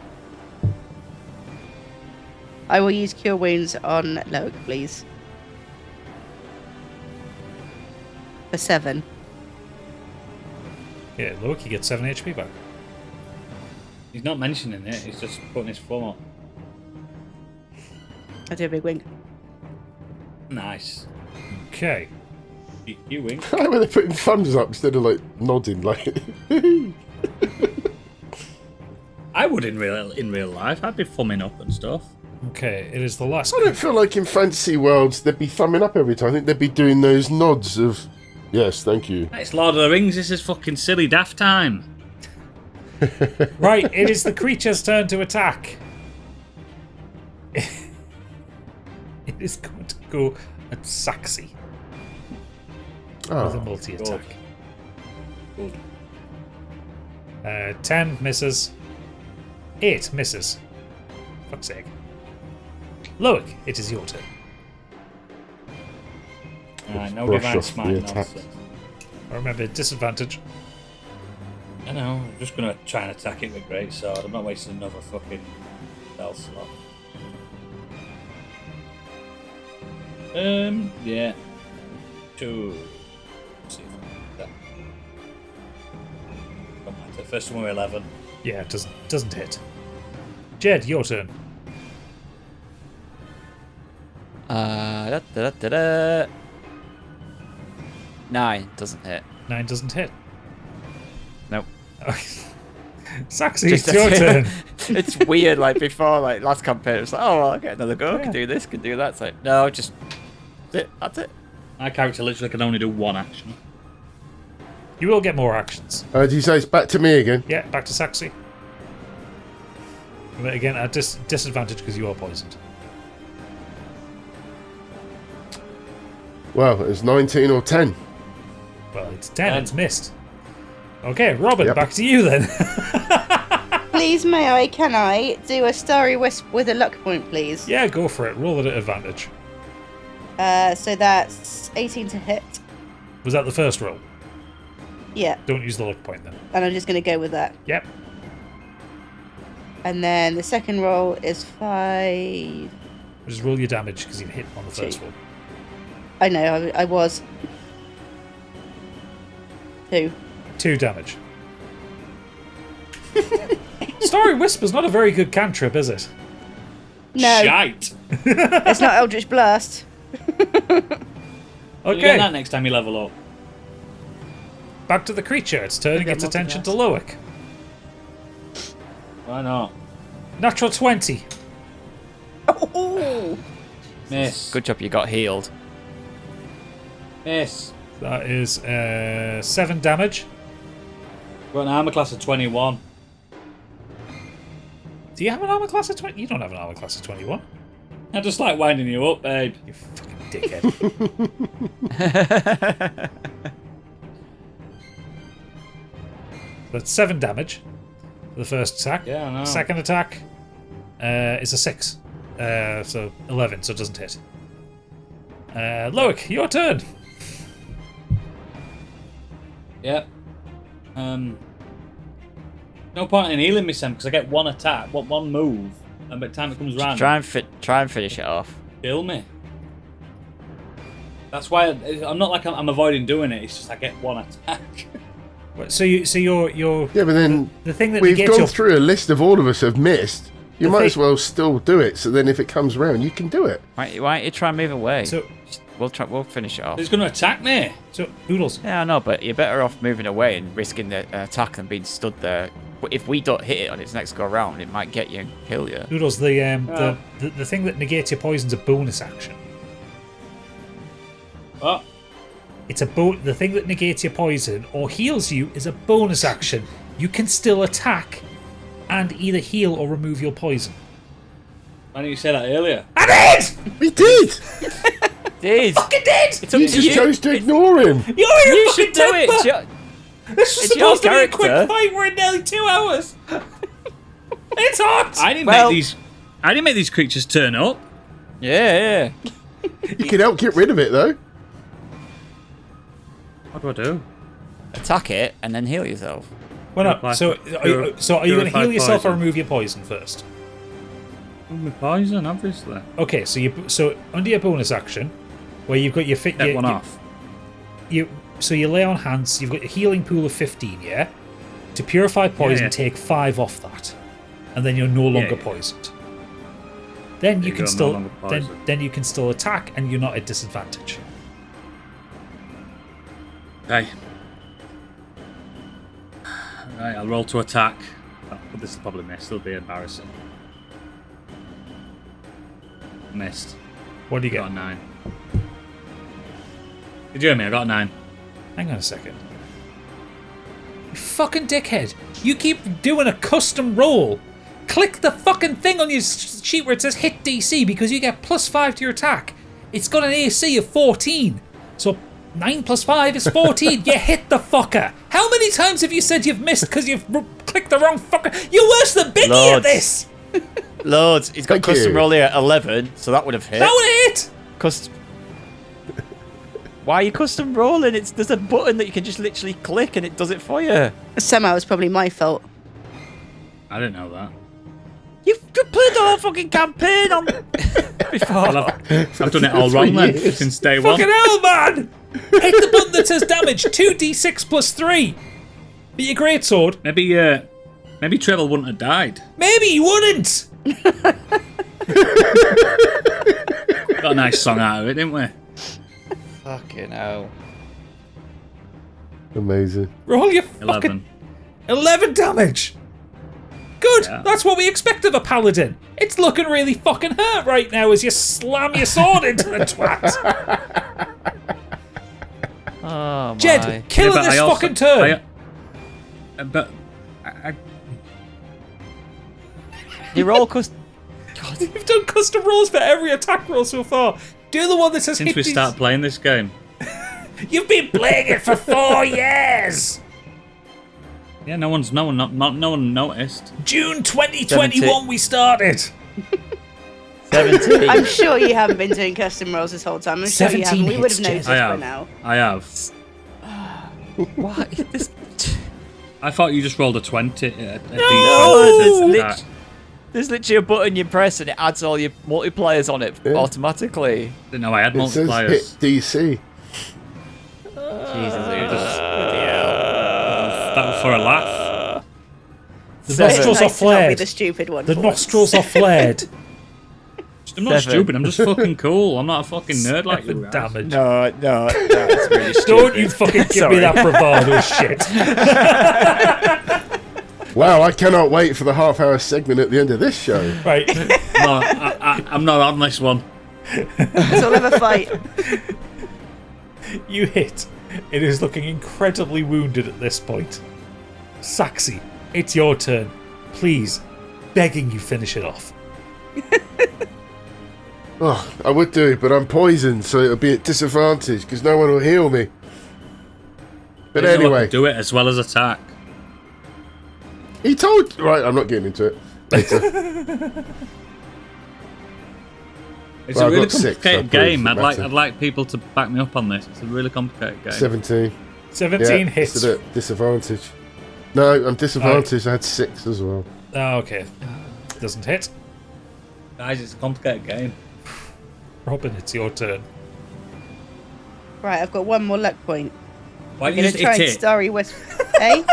I will use Cure Wounds on Loic, please. For 7. Yeah, look, you get 7 HP back. He's not mentioning it. He's just putting his thumb up. I do a big wink. Nice. Okay. You wink. Why were they putting thumbs up instead of like nodding like I would in real life. I'd be thumbing up and stuff. Okay, it is the last. I don't feel like in fantasy worlds they'd be thumbing up every time. I think they'd be doing those nods of yes, thank you. It's Lord of the Rings. This is fucking silly daft time. Right, it is the creature's turn to attack. It is going to go at Saxy with a Oh, multi-attack. Good. 10 misses. 8 misses. Fuck's sake. Loic, it is your turn. Alright, no brush divine off the smite attack. nonsense. Remember, disadvantage. I know. I'm just gonna try and attack it with great sword. I'm not wasting another fucking spell slot. Yeah. 2. Let's see. That. Don't matter. First one were 11. Yeah, it doesn't hit. Jed, your turn. Da, da, da, da, da. 9 doesn't hit. 9 doesn't hit. Nope. Saxy, it's your turn. It's weird. Like before, like last campaign, it was like, oh, well, I'll get another go. Can do this. Can do that. It's like, no, just that's it. My character literally can only do one action. You will get more actions. Do you say it's back to me again? Yeah, back to Saxy. But again, at disadvantage because you are poisoned. Well, it's 19 or 10. Well, it's 10. It's missed. Okay, Robin, back to you then. Please, can I do a Starry Wisp with a luck point, please? Yeah, go for it. Roll it at advantage. So that's 18 to hit. Was that the first roll? Yeah. Don't use the luck point then. And I'm just going to go with that. Yep. And then the second roll is 5. Just roll your damage because you hit on the first roll. I know, I was. 2. 2 damage. Starry Whisper's not a very good cantrip, is it? No. Shite. It's not Eldritch Blast. You get that next time you level up. Back to the creature. It's turning its attention to Loic. Why not? Natural 20. Oh! Miss. Good job you got healed. Miss. That is 7 damage. Got an armor class of 21. Do you have an armor class of 20? You don't have an armor class of 21. I just like winding you up, babe. You fucking dickhead. That's 7 damage for the first attack. Yeah, I know. Second attack is a 6. So 11, so it doesn't hit. Loic, your turn. Yep. No point in healing me, Sam, because I get one attack, one move, and by the time it comes round, Try and finish it off. kill me. That's why I'm not like I'm avoiding doing it. It's just I get one attack. So you're Yeah, but then the thing that we've negates gone your through a list of all of us have missed. You The might thing- as well still do it. So then if it comes round, you can do it. Why don't you try and move away? So We'll finish it off. It's going to attack me. so Oodles. Yeah, I know, but you're better off moving away and risking the attack than being stood there. But if we don't hit it on its next go round, it might get you and kill you. Oodles, the thing that negates your poison's a bonus action. What? It's the thing that negates your poison or heals you is a bonus action. You can still attack and either heal or remove your poison. Why didn't you say that earlier? I did! We did! Did Fucking did! it's up You to just you. chose to ignore him. You're your You fucking should do it. temper! This was it's your supposed to be a quick character. fight. We're in nearly 2 hours. It's hot. I didn't Well- make these creatures turn up. Yeah. You can help get rid of it, though. What do I do? Attack it and then heal yourself. Well, no. Purified- So are you going to purified heal yourself or poison. remove your poison first? My poison, obviously. Okay, so under your bonus action, where you've got your fit, Get one off. So you lay on hands. You've got a healing pool of 15. Yeah. To purify poison, yeah. take 5 off that, and then you're no longer yeah. poisoned. Then There you you can go, no still longer poisoned. then you can still attack, and you're not at disadvantage. Okay. Right, I'll roll to attack. Oh, but this will probably miss. It'll be embarrassing. Missed. What do you Got get? a 9. Did you hear me? I got a 9. Hang on a second. You fucking dickhead! You keep doing a custom roll. Click the fucking thing on your sheet where it says hit DC because you get +5 to your attack. It's got an AC of 14. So 9 + 5 is 14. You hit the fucker. How many times have you said you've missed because you've clicked the wrong fucker? You're worse than Biggie at Loads. this. Loads. He's got Thank custom you. roll here at 11, so that would have hit. That would hit. Why are you custom rolling? There's a button that you can just literally click and it does it for you. Somehow it's probably my fault. I didn't know that. You've played the whole fucking campaign on before. Well, I've done it all 3 wrong then, years. since day one. Fucking hell, man! Hit the button that says damage 2d6 + 3. Be your greatsword. Maybe Treble wouldn't have died. Maybe he wouldn't. Got a nice song out of it, didn't we? Fucking hell. Amazing. Roll your 11. fucking 11 damage. Good. Yeah. That's what we expect of a paladin. It's looking really fucking hurt right now as you slam your sword into the twat. Oh, my. Jed, kill but this I also- fucking turn. But I, You roll God. You've done custom rolls for every attack roll so far. Do the one that says since hit we these- start playing this game. You've been playing it for 4 years. Yeah, no one noticed. June 2021 we started. 17. I'm sure you haven't been doing custom rolls this whole time. I'm sure you 17 haven't. We would hits, have noticed I this have. by now. I have. What? This... I thought you just rolled a 20. No, D20. there's literally a button you press and it adds all your multipliers on it automatically. Didn't know I had It says multipliers. hit DC. Jesus, it just... That was for a laugh. The Seven. nostrils are Nice to not be flared. the stupid one. The for once. nostrils are flared. I'm not 7. stupid. I'm just fucking cool. I'm not a fucking nerd like you. guys. Damage. No, that's really stupid. Don't you fucking give me that bravado shit. Wow, I cannot wait for the half-hour segment at the end of this show. Right. No, I'm not on this one. So we'll have a fight. You hit. It is looking incredibly wounded at this point. Saxy, it's your turn. Please, begging you finish it off. Oh, I would do, but I'm poisoned, so it'll be at disadvantage because no one will heal me. But I know I anyway, can do it as well as attack. he told. Right, I'm not getting into it later. It's Well, a I've really got 6, complicated so please, game. it matter. I'd like people to back me up on this. It's a really complicated game. 17. 17 Yeah, hits. it's at disadvantage. No, I'm disadvantaged. I had 6 as well. Oh, okay. Doesn't hit. Guys, it's a complicated game. Robin, it's your turn. Right, I've got one more luck point. Why I'm don't you going to just try hit and it? Starry Wisp. Eh?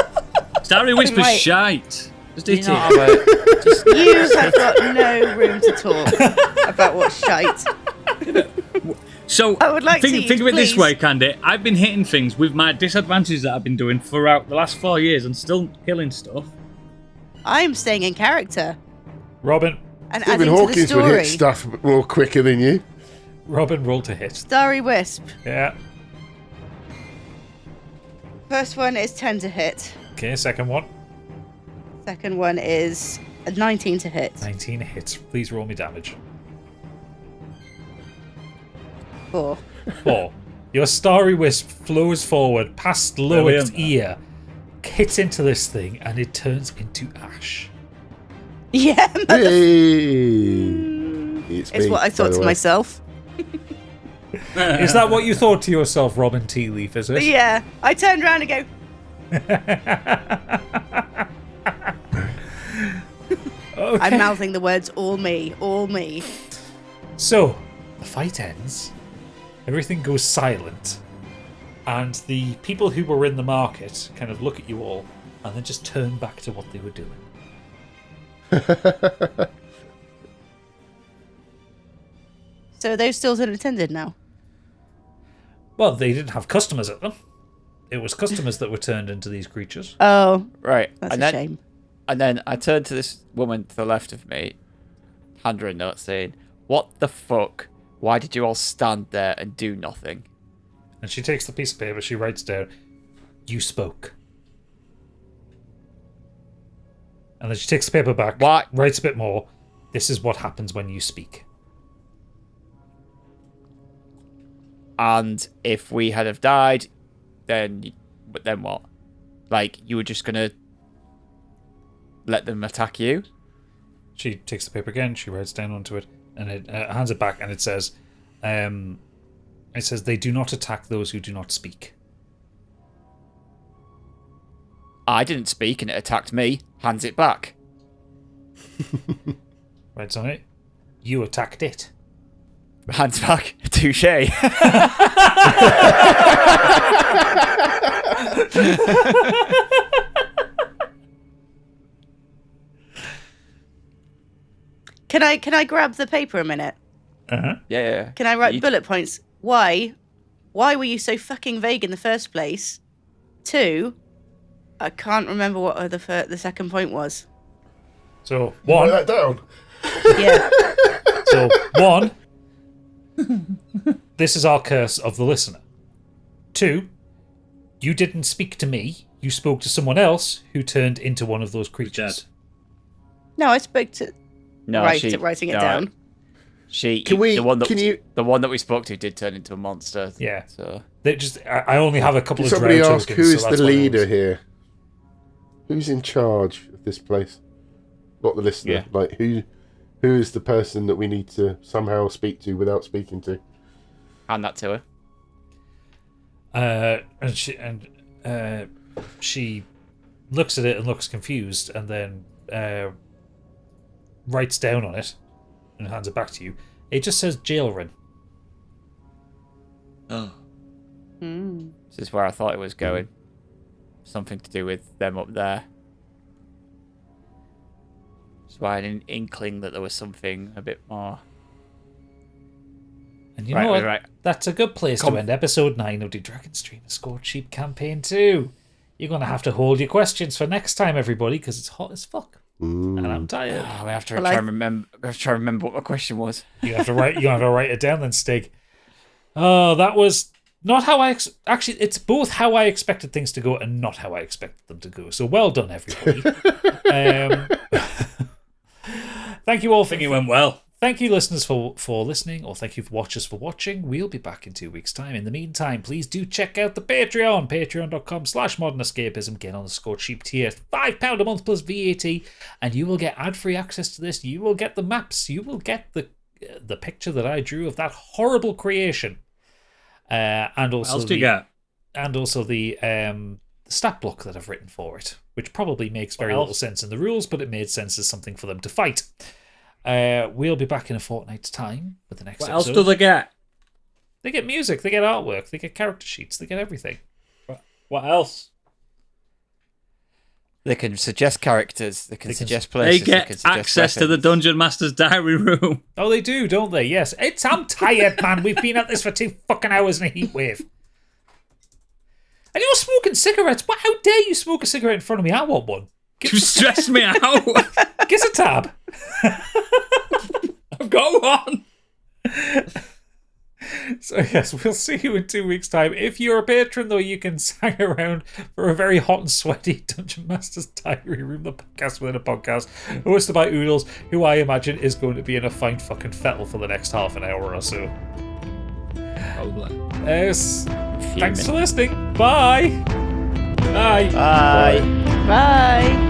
Starry Whisper's Right. shite. Just Do you hit not it. have a... Just... You have got no room to talk about what's shite. So, I would like to think use, of it this please. way, Candy. I've been hitting things with my disadvantages that I've been doing throughout the last 4 years and still killing stuff. I'm staying in character Robin, and Stephen adding to the Hawkins would story. hit stuff more quicker than you. Robin, roll to hit. Starry Wisp. Yeah. First one is 10 to hit. Okay, second one. Second one is a 19 to hit. 19 hits. Please roll me damage. 4. 4. Your starry wisp flows forward past Loic's Brilliant. ear, hits into this thing, and it turns into ash. Yeah, Hey! It's it's me, what I by thought the to way. myself. Is that what you thought to yourself, Robin Tea Leaf, is it? Yeah, I turned around and go, Okay. I'm mouthing the words, all me, all me. So, the fight ends. Everything goes silent. And the people who were in the market kind of look at you all and then just turn back to what they were doing. So are those stills unattended now? Well, they didn't have customers at them. It was customers that were turned into these creatures. Oh, Right. that's and a then, shame. And then I turned to this woman to the left of me, hand her a note saying, "What the fuck? Why did you all stand there and do nothing?" And she takes the piece of paper, she writes down, "You spoke." And then she takes the paper back, What? writes a bit more. "This is what happens when you speak." And if we had have died, then what? Like, you were just gonna let them attack you? She takes the paper again, she writes down onto it, and it hands it back, and it says, they do not attack those who do not speak. I didn't speak and it attacked me. Hands it back. Writes on it, "You attacked it." Hands back. Touche. Can I grab the paper a minute? Yeah. Can I write You- bullet points? Why were you so fucking vague in the first place? 2, I can't remember what the second point was. So, Write one. that down. Yeah. So, one. This is our curse of the listener. 2. You didn't speak to me. You spoke to someone else who turned into one of those creatures. No, I spoke to No, writing it down. The one that we spoke to did turn into a monster. Yeah. So I only have a couple Did of somebody drow ask tokens, who is so that's the why I leader was- here? Who's in charge of this place? Not the listener. Yeah. Like who is the person that we need to somehow speak to without speaking to? hand that to her. And she looks at it and looks confused, and then writes down on it and hands it back to you. It just says Xal'rathis. Oh. This is where I thought it was going. Something to do with them up there. So I had an inkling that there was something a bit more. And you know what? Right. That's a good place to end episode 9 of the Dragonstream Scorched Sheep Campaign 2. You're going to have to hold your questions for next time, everybody, because it's hot as fuck. And I'm tired. Oh, we have to try and remember what my question was. You have to write it down then, Stig. Oh, that was not how I actually. It's both how I expected things to go and not how I expected them to go. So well done, everybody. Thank you all. I think it went well. Thank you, listeners, for listening, or thank you, watchers, for watching. We'll be back in 2 weeks' time. In the meantime, please do check out the Patreon, patreon.com/modernescapism. Get on the Scorched Sheep tier, £5 a month plus VAT, and you will get ad-free access to this. You will get the maps. You will get the picture that I drew of that horrible creation, and also What else do you get? And also the stat block that I've written for it, which probably makes very little sense in the rules, but it made sense as something for them to fight. We'll be back in a fortnight's time with the next What episode. else do they get? They get music, they get artwork, they get character sheets, they get everything. What else? They can suggest characters. They can suggest They places. get can suggest access to the weapons. Dungeon Master's diary room. Oh, they do, don't they? Yes. I'm tired, man. We've been at this for 2 fucking hours in a heat wave. And you're smoking cigarettes. How dare you smoke a cigarette in front of me? I want one. You stressed me out. Give us a tab. I've got one. So yes, we'll see you in 2 weeks' time. If you're a patron, though, you can hang around for a very hot and sweaty Dungeon Master's Diary Room, the podcast within a podcast, hosted by Oodles, who I imagine is going to be in a fine fucking fettle for the next half an hour or so. Probably. Yes. Thanks for listening. Bye. Bye. Bye. Bye.